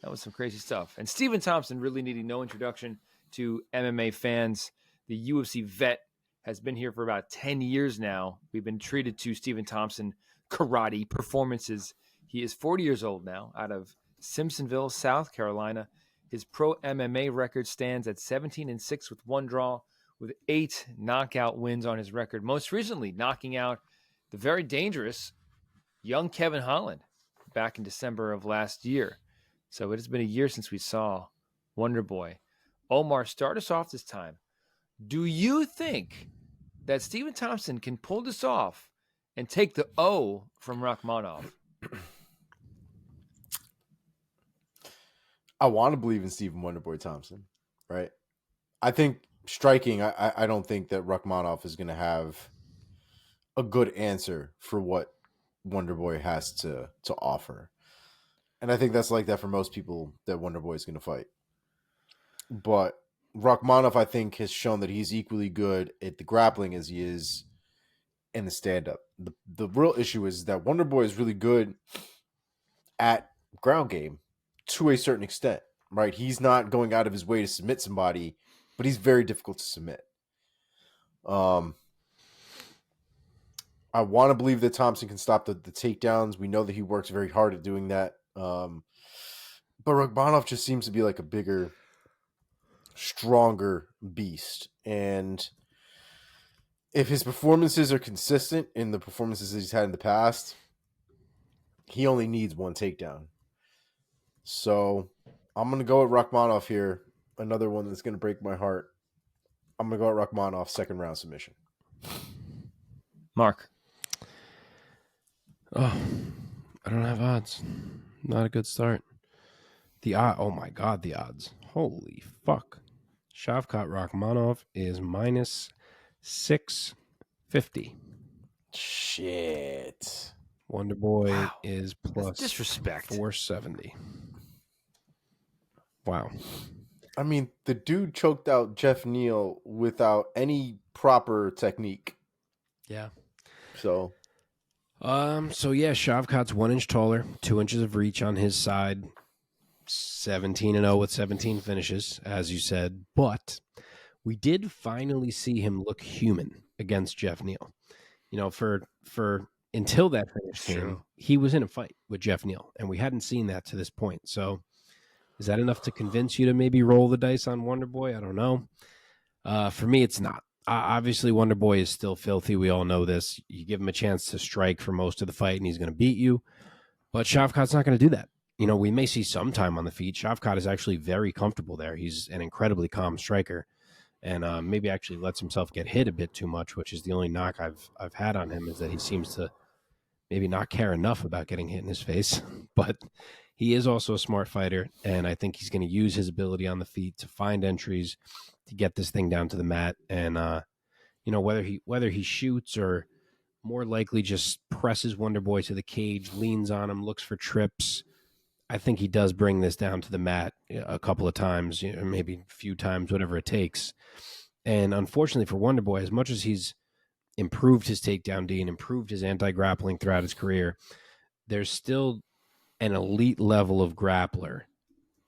That was some crazy stuff. And Stephen Thompson really needing no introduction to MMA fans. The UFC vet has been here for about 10 years now. We've been treated to Stephen Thompson karate performances. He is 40 years old now, out of Simpsonville, South Carolina. His pro MMA record stands at 17-6 with 1 draw, with 8 knockout wins on his record. Most recently, knocking out the very dangerous young Kevin Holland back in December of last year. So it has been a year since we saw Wonder Boy. Omar, start us off this time. Do you think that Stephen Thompson can pull this off and take the O from Rachmanov? I want to believe in Stephen Wonderboy Thompson, right? I think striking, I don't think that Rachmanov is going to have a good answer for what Wonderboy has to offer. And I think that's like that for most people that Wonderboy is going to fight. But Rachmanov, I think, has shown that he's equally good at the grappling as he is in the stand-up. The real issue is that Wonderboy is really good at ground game to a certain extent, right? He's not going out of his way to submit somebody, but he's very difficult to submit. I want to believe that Thompson can stop the takedowns. We know that he works very hard at doing that. But Rachmanov just seems to be like a bigger, stronger beast. And if his performances are consistent in the performances that he's had in the past, he only needs 1 takedown. So I'm going to go with Rachmanov here. Another one that's going to break my heart. I'm going to go with Rachmanov, 2nd round submission. Mark. Oh, I don't have odds. Not a good start. Oh my God, the odds. Holy fuck. Shavkat Rachmanov is minus 650. Shit. Wonder Boy Wow. is That's plus disrespect. 470. Wow. I mean, the dude choked out Jeff Neal without any proper technique. Yeah. So yeah, Shavkat's 1 inch taller, 2 inches of reach on his side, 17-0 with 17 finishes, as you said. But we did finally see him look human against Jeff Neal. You know, for until that finish came, he was in a fight with Jeff Neal, and we hadn't seen that to this point. So is that enough to convince you to maybe roll the dice on Wonder Boy? I don't know. For me, it's not. Obviously, Wonder Boy is still filthy. We all know this. You give him a chance to strike for most of the fight, and he's going to beat you. But Shavkat's not going to do that. You know, we may see some time on the feet. Shavkat is actually very comfortable there. He's an incredibly calm striker, and maybe actually lets himself get hit a bit too much, which is the only knock I've had on him, is that he seems to maybe not care enough about getting hit in his face. But he is also a smart fighter, and I think he's going to use his ability on the feet to find entries, to get this thing down to the mat. And you know, whether he shoots or more likely just presses Wonder Boy to the cage, leans on him, looks for trips, I think he does bring this down to the mat a couple of times, you know, maybe a few times, whatever it takes. And unfortunately for Wonder Boy, as much as he's improved his takedown D and improved his anti-grappling throughout his career, there's still an elite level of grappler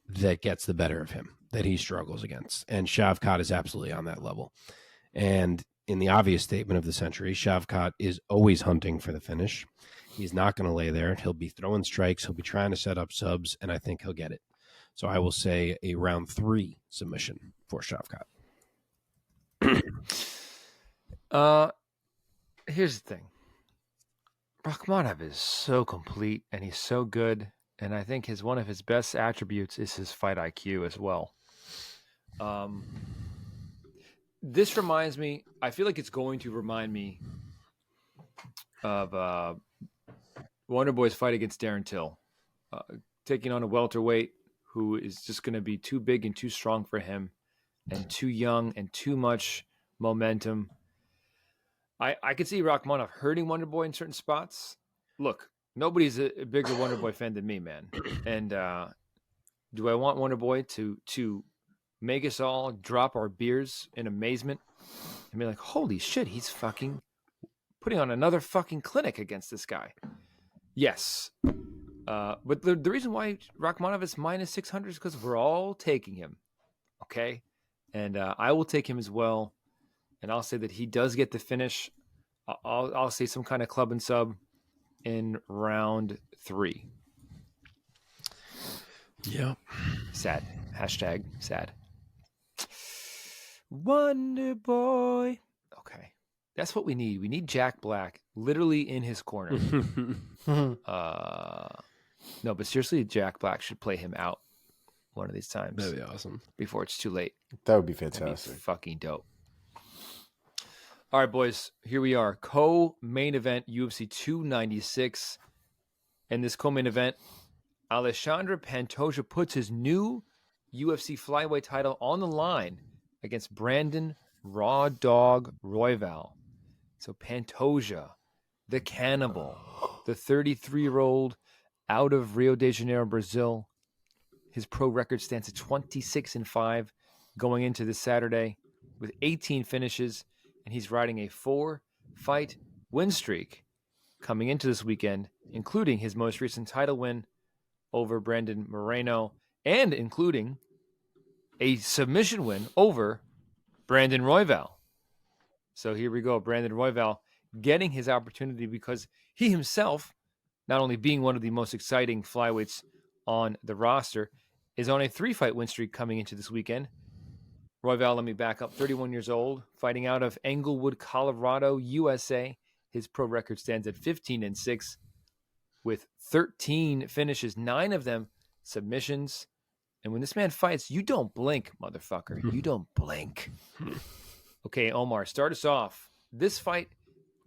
that gets the better of him, that he struggles against. And Shavkat is absolutely on that level. And in the obvious statement of the century, Shavkat is always hunting for the finish. He's not going to lay there. He'll be throwing strikes. He'll be trying to set up subs, and I think he'll get it. So I will say a round 3 submission for Shavkat. Here's the thing. Rachmanov is so complete, and he's so good. And I think one of his best attributes is his fight IQ as well. This reminds me, I feel like it's going to remind me of Wonder Boy's fight against Darren Till, taking on a welterweight who is just going to be too big and too strong for him, and too young and too much momentum. I could see Rachmanov hurting Wonder Boy in certain spots, look, nobody's a bigger Wonder Boy fan than me, man. And do I want Wonder Boy to make us all drop our beers in amazement and be like, holy shit, he's fucking putting on another fucking clinic against this guy? Yes. But the reason why Rachmanov is minus 600 is because we're all taking him. Okay? And I will take him as well. And I'll say that he does get the finish. I'll say some kind of club and sub in round 3. Yeah. Sad. Hashtag sad. Wonder Boy. Okay. That's what we need. We need Jack Black literally in his corner. No, but seriously, Jack Black should play him out one of these times. That'd be awesome. Before it's too late. That would be That'd fantastic. be fucking dope. All right, boys. Here we are. Co-main event UFC 296. And this co-main event, Alexandre Pantoja puts his new UFC flyweight title on the line against Brandon Raw Dog Royval. So Pantoja, the cannibal, the 33-year-old out of Rio de Janeiro, Brazil. His pro record stands at 26-5 going into this Saturday with 18 finishes, and he's riding a 4-fight win streak coming into this weekend, including his most recent title win over Brandon Moreno and including a submission win over Brandon Royval. So here we go. Brandon Royval getting his opportunity because he himself, not only being one of the most exciting flyweights on the roster, is on a 3-fight win streak coming into this weekend. Royval, let me back up, 31 years old, fighting out of Englewood, Colorado, USA. His pro record stands at 15-6 with 13 finishes, 9 of them submissions. And when this man fights, you don't blink, motherfucker. You don't blink. Okay, Omar, start us off. This fight,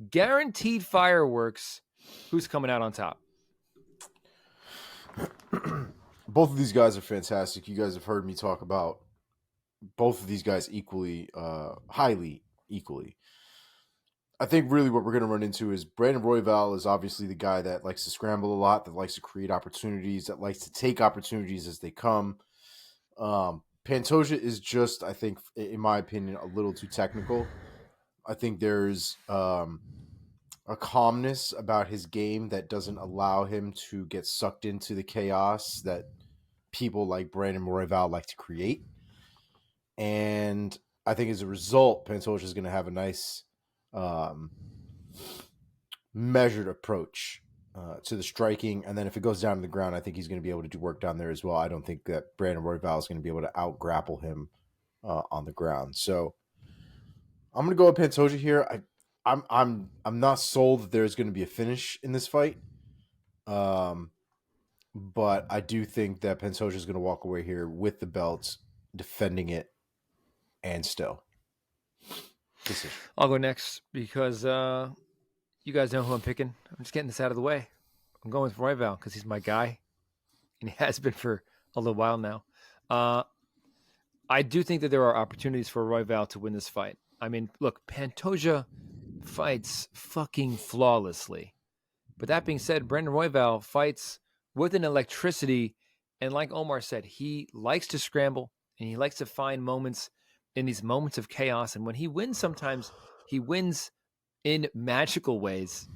guaranteed fireworks. Who's coming out on top? Both of these guys are fantastic. You guys have heard me talk about both of these guys highly equally. I think really what we're going to run into is Brandon Royval is obviously the guy that likes to scramble a lot, that likes to create opportunities, that likes to take opportunities as they come. Pantoja is just, I think, in my opinion, a little too technical. I think there's a calmness about his game that doesn't allow him to get sucked into the chaos that people like Brandon Royval like to create. And I think as a result, Pantoja is going to have a nice measured approach to the striking. And then if it goes down to the ground, I think he's going to be able to do work down there as well. I don't think that Brandon Royval is going to be able to out-grapple him on the ground. So I'm going to go with Pantoja here. I'm not sold that there's going to be a finish in this fight. But I do think that Pantoja is going to walk away here with the belt, defending it, and still. Decision. I'll go next because you guys know who I'm picking. I'm just getting this out of the way. I'm going with Royval because he's my guy, and he has been for a little while now. I do think that there are opportunities for Royval to win this fight. I mean, look, Pantoja fights fucking flawlessly. But that being said, Brandon Royval fights with an electricity, and like Omar said, he likes to scramble, and he likes to find moments in these moments of chaos. And when he wins, sometimes he wins in magical ways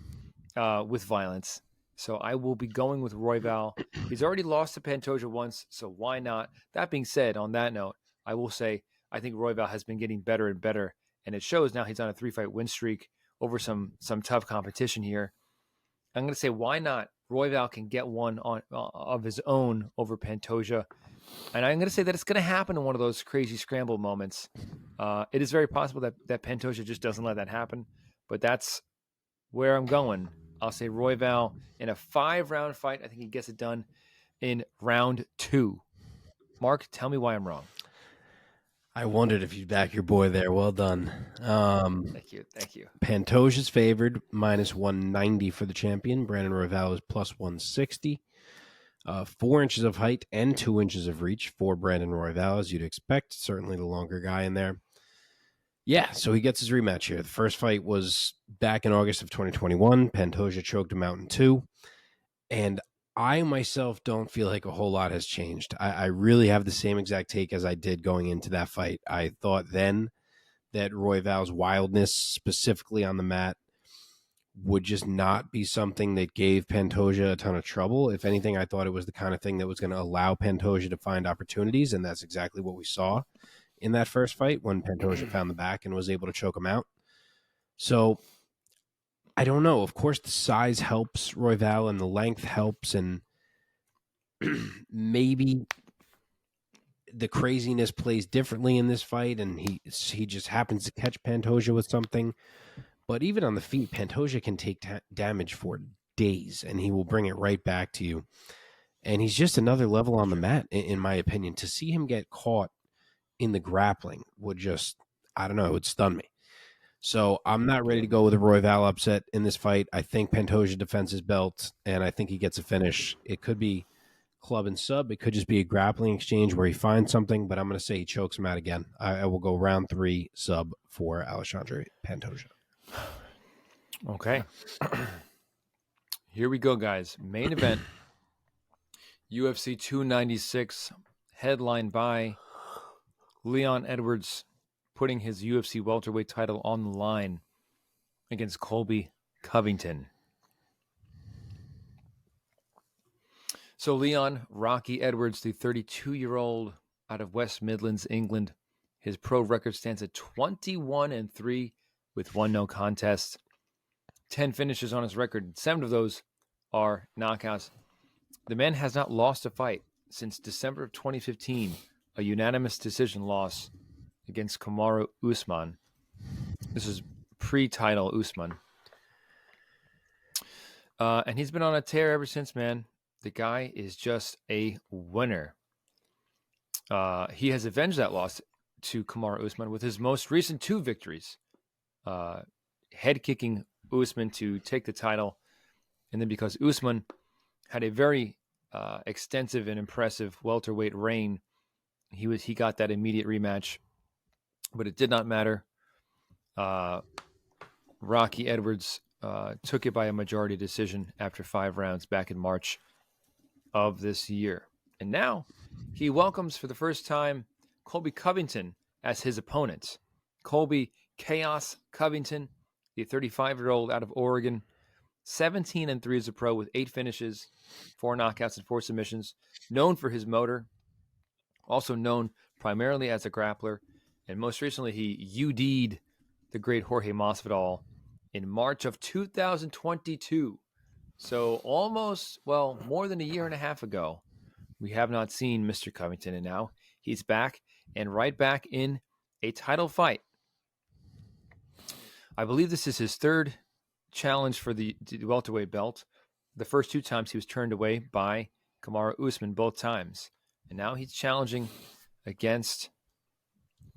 with violence. So I will be going with Royval. He's already lost to Pantoja once, so why not? That being said, on that note, I will say I think Royval has been getting better and better, and it shows now he's on a 3-fight win streak over some tough competition here. I'm going to say why not? Royval can get one of his own over Pantoja. And I'm going to say that it's going to happen in one of those crazy scramble moments. It is very possible that Pantoja just doesn't let that happen. But that's where I'm going. I'll say Royval in a 5-round fight. I think he gets it done in round 2. Mark, tell me why I'm wrong. I wondered if you'd back your boy there. Well done. Thank you. Pantoja's favored, minus 190 for the champion. Brandon Royval is plus 160. 4 inches of height and 2 inches of reach for Brandon Royval, as you'd expect. Certainly the longer guy in there. Yeah, so he gets his rematch here. The first fight was back in August of 2021. Pantoja choked him out in 2. And I myself don't feel like a whole lot has changed. I really have the same exact take as I did going into that fight. I thought then that Royval's wildness, specifically on the mat, would just not be something that gave Pantoja a ton of trouble. If anything, I thought it was the kind of thing that was going to allow Pantoja to find opportunities, and that's exactly what we saw in that first fight when Pantoja found the back and was able to choke him out. So I don't know. Of course, the size helps Royval and the length helps, and maybe the craziness plays differently in this fight, and he just happens to catch Pantoja with something. But even on the feet, Pantoja can take damage for days, and he will bring it right back to you. And he's just another level on the mat, in my opinion. To see him get caught in the grappling would just, I don't know, it would stun me. So I'm not ready to go with a Royval upset in this fight. I think Pantoja defends his belt, and I think he gets a finish. It could be club and sub. It could just be a grappling exchange where he finds something, but I'm going to say he chokes him out again. I will go round 3 sub for Alexandre Pantoja. Okay. Here we go, guys. Main event, UFC 296, headlined by Leon Edwards, putting his UFC welterweight title on the line against Colby Covington. So Leon Rocky Edwards, the 32-year-old out of West Midlands, England, his pro record stands at 21-3 with 1 no contest. 10 finishes on his record. 7 of those are knockouts. The man has not lost a fight since December of 2015, a unanimous decision loss against Kamaru Usman. This is pre-title Usman. And he's been on a tear ever since, man. The guy is just a winner. He has avenged that loss to Kamaru Usman with his most recent 2 victories. Head-kicking Usman to take the title. And then because Usman had a very extensive and impressive welterweight reign, he got that immediate rematch. But it did not matter. Rocky Edwards took it by a majority decision after 5 rounds back in March of this year. And now he welcomes for the first time Colby Covington as his opponent. Colby Chaos Covington, the 35-year-old out of Oregon, 17-3 as a pro with 8 finishes, 4 knockouts and 4 submissions, known for his motor, also known primarily as a grappler, and most recently he UD'd the great Jorge Masvidal in March of 2022. So almost, more than a year and a half ago, we have not seen Mr. Covington, and now he's back and right back in a title fight. I believe this is his 3rd challenge for the welterweight belt. The first 2 times he was turned away by Kamaru Usman, both times. And now he's challenging against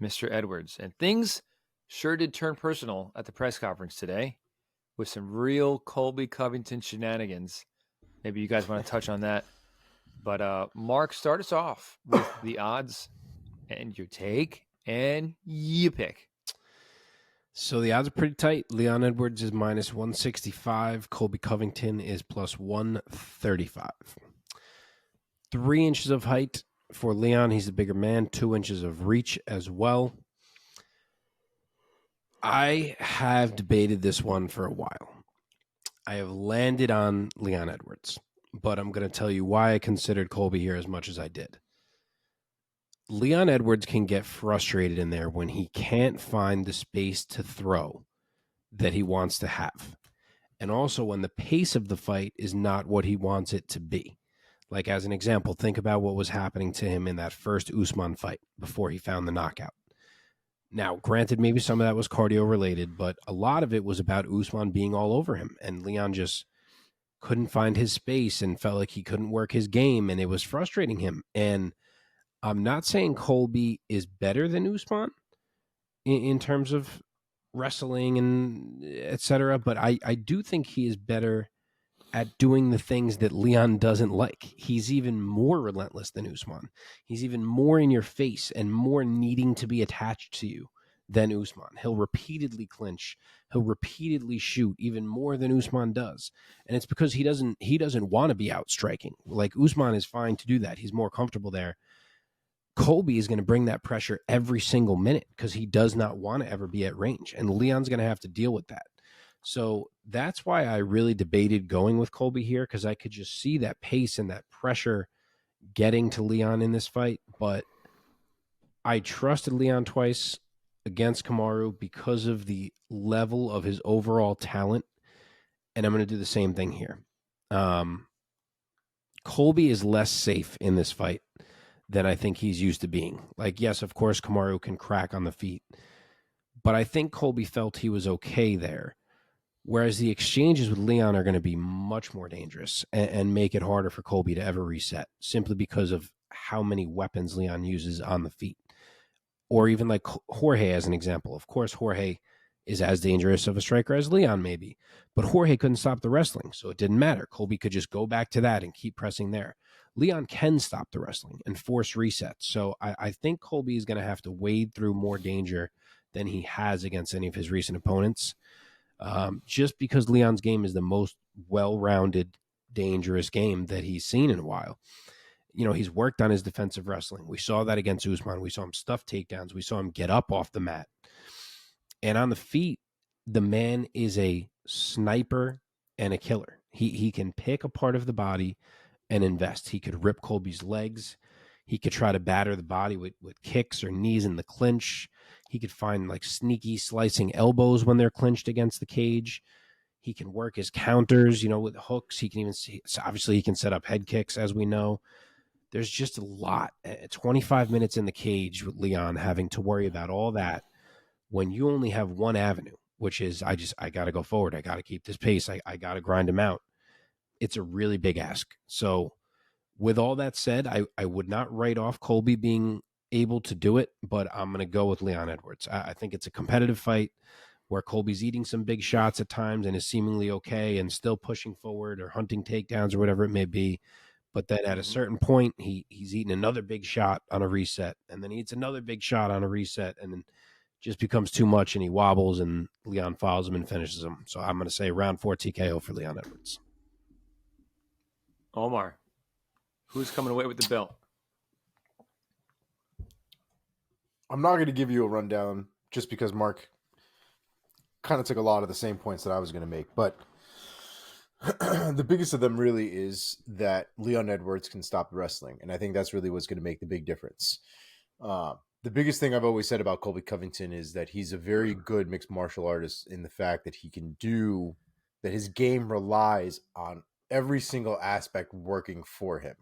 Mr. Edwards. And things sure did turn personal at the press conference today with some real Colby Covington shenanigans. Maybe you guys want to touch on that. But Mark, start us off with the odds and your take and you pick. So the odds are pretty tight. Leon Edwards is minus 165. Colby Covington is plus 135. 3 inches of height for Leon. He's the bigger man. 2 inches of reach as well. I have debated this one for a while. I have landed on Leon Edwards, but I'm going to tell you why I considered Colby here as much as I did. Leon Edwards can get frustrated in there when he can't find the space to throw that he wants to have. And also when the pace of the fight is not what he wants it to be. Like as an example, think about what was happening to him in that first Usman fight before he found the knockout. Now, granted, maybe some of that was cardio related, but a lot of it was about Usman being all over him. And Leon just couldn't find his space and felt like he couldn't work his game, and it was frustrating him. And I'm not saying Colby is better than Usman in terms of wrestling and et cetera, but I do think he is better at doing the things that Leon doesn't like. He's even more relentless than Usman. He's even more in your face and more needing to be attached to you than Usman. He'll repeatedly clinch. He'll repeatedly shoot even more than Usman does. And it's because he doesn't want to be out striking. Like Usman is fine to do that. He's more comfortable there. Colby is going to bring that pressure every single minute because he does not want to ever be at range. And Leon's going to have to deal with that. So that's why I really debated going with Colby here, because I could just see that pace and that pressure getting to Leon in this fight. But I trusted Leon twice against Kamaru because of the level of his overall talent. And I'm going to do the same thing here. Colby is less safe in this fight than I think he's used to being. Like, yes, of course, Kamaru can crack on the feet, but I think Colby felt he was okay there. Whereas the exchanges with Leon are going to be much more dangerous and make it harder for Colby to ever reset, simply because of how many weapons Leon uses on the feet. Or even like Jorge as an example. Of course, Jorge is as dangerous of a striker as Leon maybe, but Jorge couldn't stop the wrestling, so it didn't matter. Colby could just go back to that and keep pressing there. Leon can stop the wrestling and force resets. So I think Colby is going to have to wade through more danger than he has against any of his recent opponents, just because Leon's game is the most well-rounded, dangerous game that he's seen in a while. You know, he's worked on his defensive wrestling. We saw that against Usman. We saw him stuff takedowns. We saw him get up off the mat. And on the feet, the man is a sniper and a killer. He can pick a part of the body and invest. He could rip Colby's legs. He could try to batter the body with kicks or knees in the clinch. He could find like sneaky slicing elbows when they're clinched against the cage. He can work his counters, with hooks. He can even see, so obviously he can set up head kicks, as we know. There's just a lot. 25 minutes in the cage with Leon having to worry about all that when you only have one avenue, which is I got to go forward. I got to keep this pace. I got to grind him out. It's a really big ask. So with all that said, I would not write off Colby being able to do it, but I'm going to go with Leon Edwards. I think it's a competitive fight where Colby's eating some big shots at times and is seemingly okay and still pushing forward or hunting takedowns or whatever it may be. But then at a certain point, he's eating another big shot on a reset, and then he eats another big shot on a reset, and then just becomes too much, and he wobbles, and Leon follows him and finishes him. So I'm going to say round 4 TKO for Leon Edwards. Omar, who's coming away with the belt? I'm not going to give you a rundown just because Mark kind of took a lot of the same points that I was going to make, but the biggest of them really is that Leon Edwards can stop the wrestling, and I think that's really what's going to make the big difference. The biggest thing I've always said about Colby Covington is that he's a very good mixed martial artist in the fact that he can do that. His game relies on every single aspect working for him.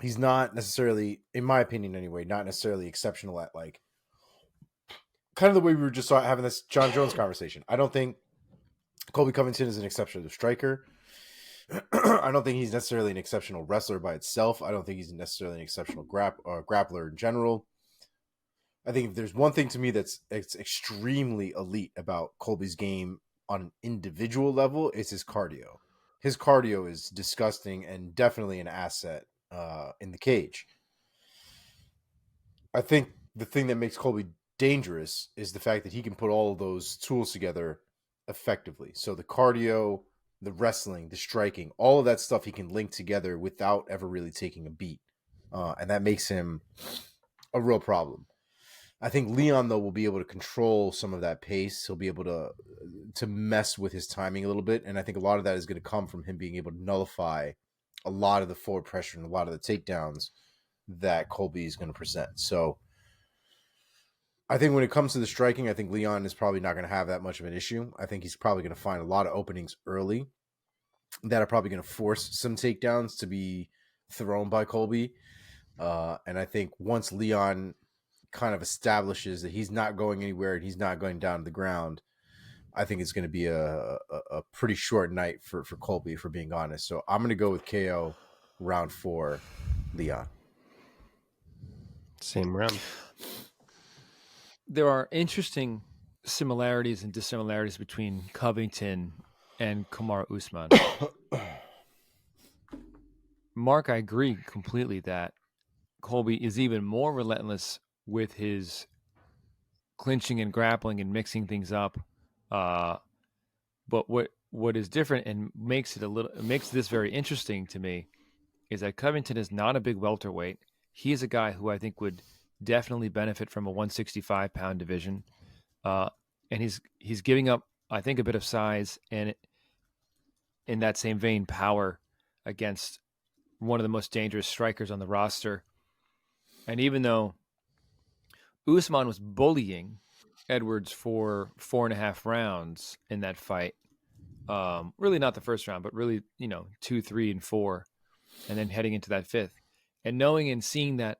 He's not necessarily, in my opinion anyway, not necessarily exceptional at like kind of the way we were just having this John Jones conversation. I don't think Colby Covington is an exceptional striker. I don't think he's necessarily an exceptional wrestler by itself. I don't think he's necessarily an exceptional grappler in general. I think if there's one thing to me that's extremely elite about Colby's game on an individual level, it's his cardio. His cardio is disgusting and definitely an asset in the cage. I think the thing that makes Colby dangerous is the fact that he can put all of those tools together effectively. So the cardio, the wrestling, the striking, all of that stuff he can link together without ever really taking a beat. And that makes him a real problem. I think Leon, though, will be able to control some of that pace. He'll be able to mess with his timing a little bit. And I think a lot of that is going to come from him being able to nullify a lot of the forward pressure and a lot of the takedowns that Colby is going to present. So I think when it comes to the striking, I think Leon is probably not going to have that much of an issue. I think he's probably going to find a lot of openings early that are probably going to force some takedowns to be thrown by Colby. And I think once Leon kind of establishes that he's not going anywhere and he's not going down to the ground, I think it's going to be a pretty short night for Colby, if we're being honest. So I'm going to go with KO round 4, Leon. Same round. There are interesting similarities and dissimilarities between Covington and Kamaru Usman. Mark, I agree completely that Colby is even more relentless with his clinching and grappling and mixing things up. But what is different and makes this very interesting to me is that Covington is not a big welterweight. He is a guy who I think would definitely benefit from a 165-pound division, and he's giving up, I think, a bit of size and, in that same vein, power against one of the most dangerous strikers on the roster. And even though Usman was bullying Edwards for 4.5 rounds in that fight, really not the first round, but really 2, 3, and 4, and then heading into that 5th, and knowing and seeing that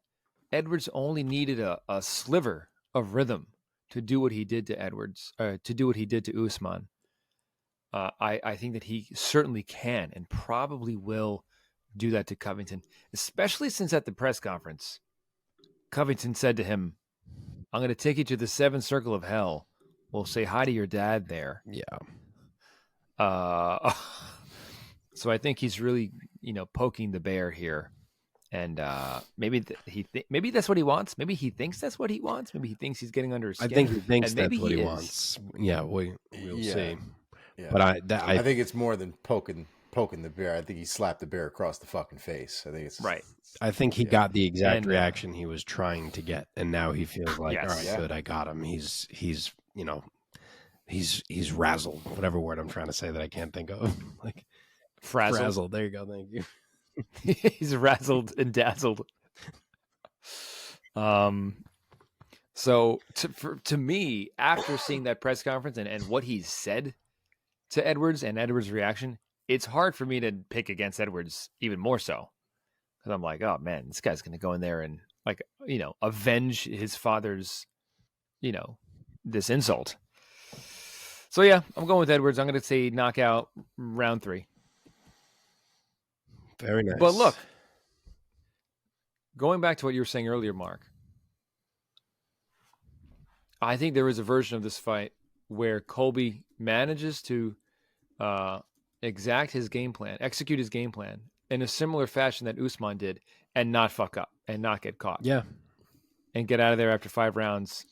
Edwards only needed a sliver of rhythm to do what he did to Usman. I think that he certainly can and probably will do that to Covington, especially since at the press conference, Covington said to him, "I'm going to take you to the 7th circle of hell. We'll say hi to your dad there." Yeah. So I think he's really, poking the bear here, and maybe maybe that's what he wants. Maybe he thinks that's what he wants. Maybe he thinks he's getting under his skin. I think he thinks and that's what he wants. Yeah, we'll see. Yeah. But I think it's more than poking the bear. I think he slapped the bear across the fucking face. I think it's right. I think he got the exact reaction he was trying to get, and now he feels like, yes. all right, good, I got him. He's razzled. Whatever word I'm trying to say that I can't think of. Like frazzled. There you go. Thank you. He's razzled and dazzled. So to me, after seeing that press conference and what he said to Edwards and Edwards' reaction, it's hard for me to pick against Edwards even more so. Because I'm like, oh man, this guy's going to go in there and avenge his father's, this insult. So yeah, I'm going with Edwards. I'm going to say knockout round 3. Very nice. But look, going back to what you were saying earlier, Mark, I think there is a version of this fight where Colby manages to execute his game plan in a similar fashion that Usman did, and not fuck up and not get caught. Yeah. And get out of there after 5 rounds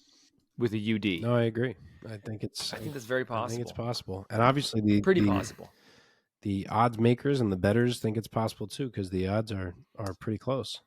with a UD. No, I agree. I think that's very possible. I think it's possible. And obviously pretty possible. The odds makers and the bettors think it's possible too, because the odds are pretty close.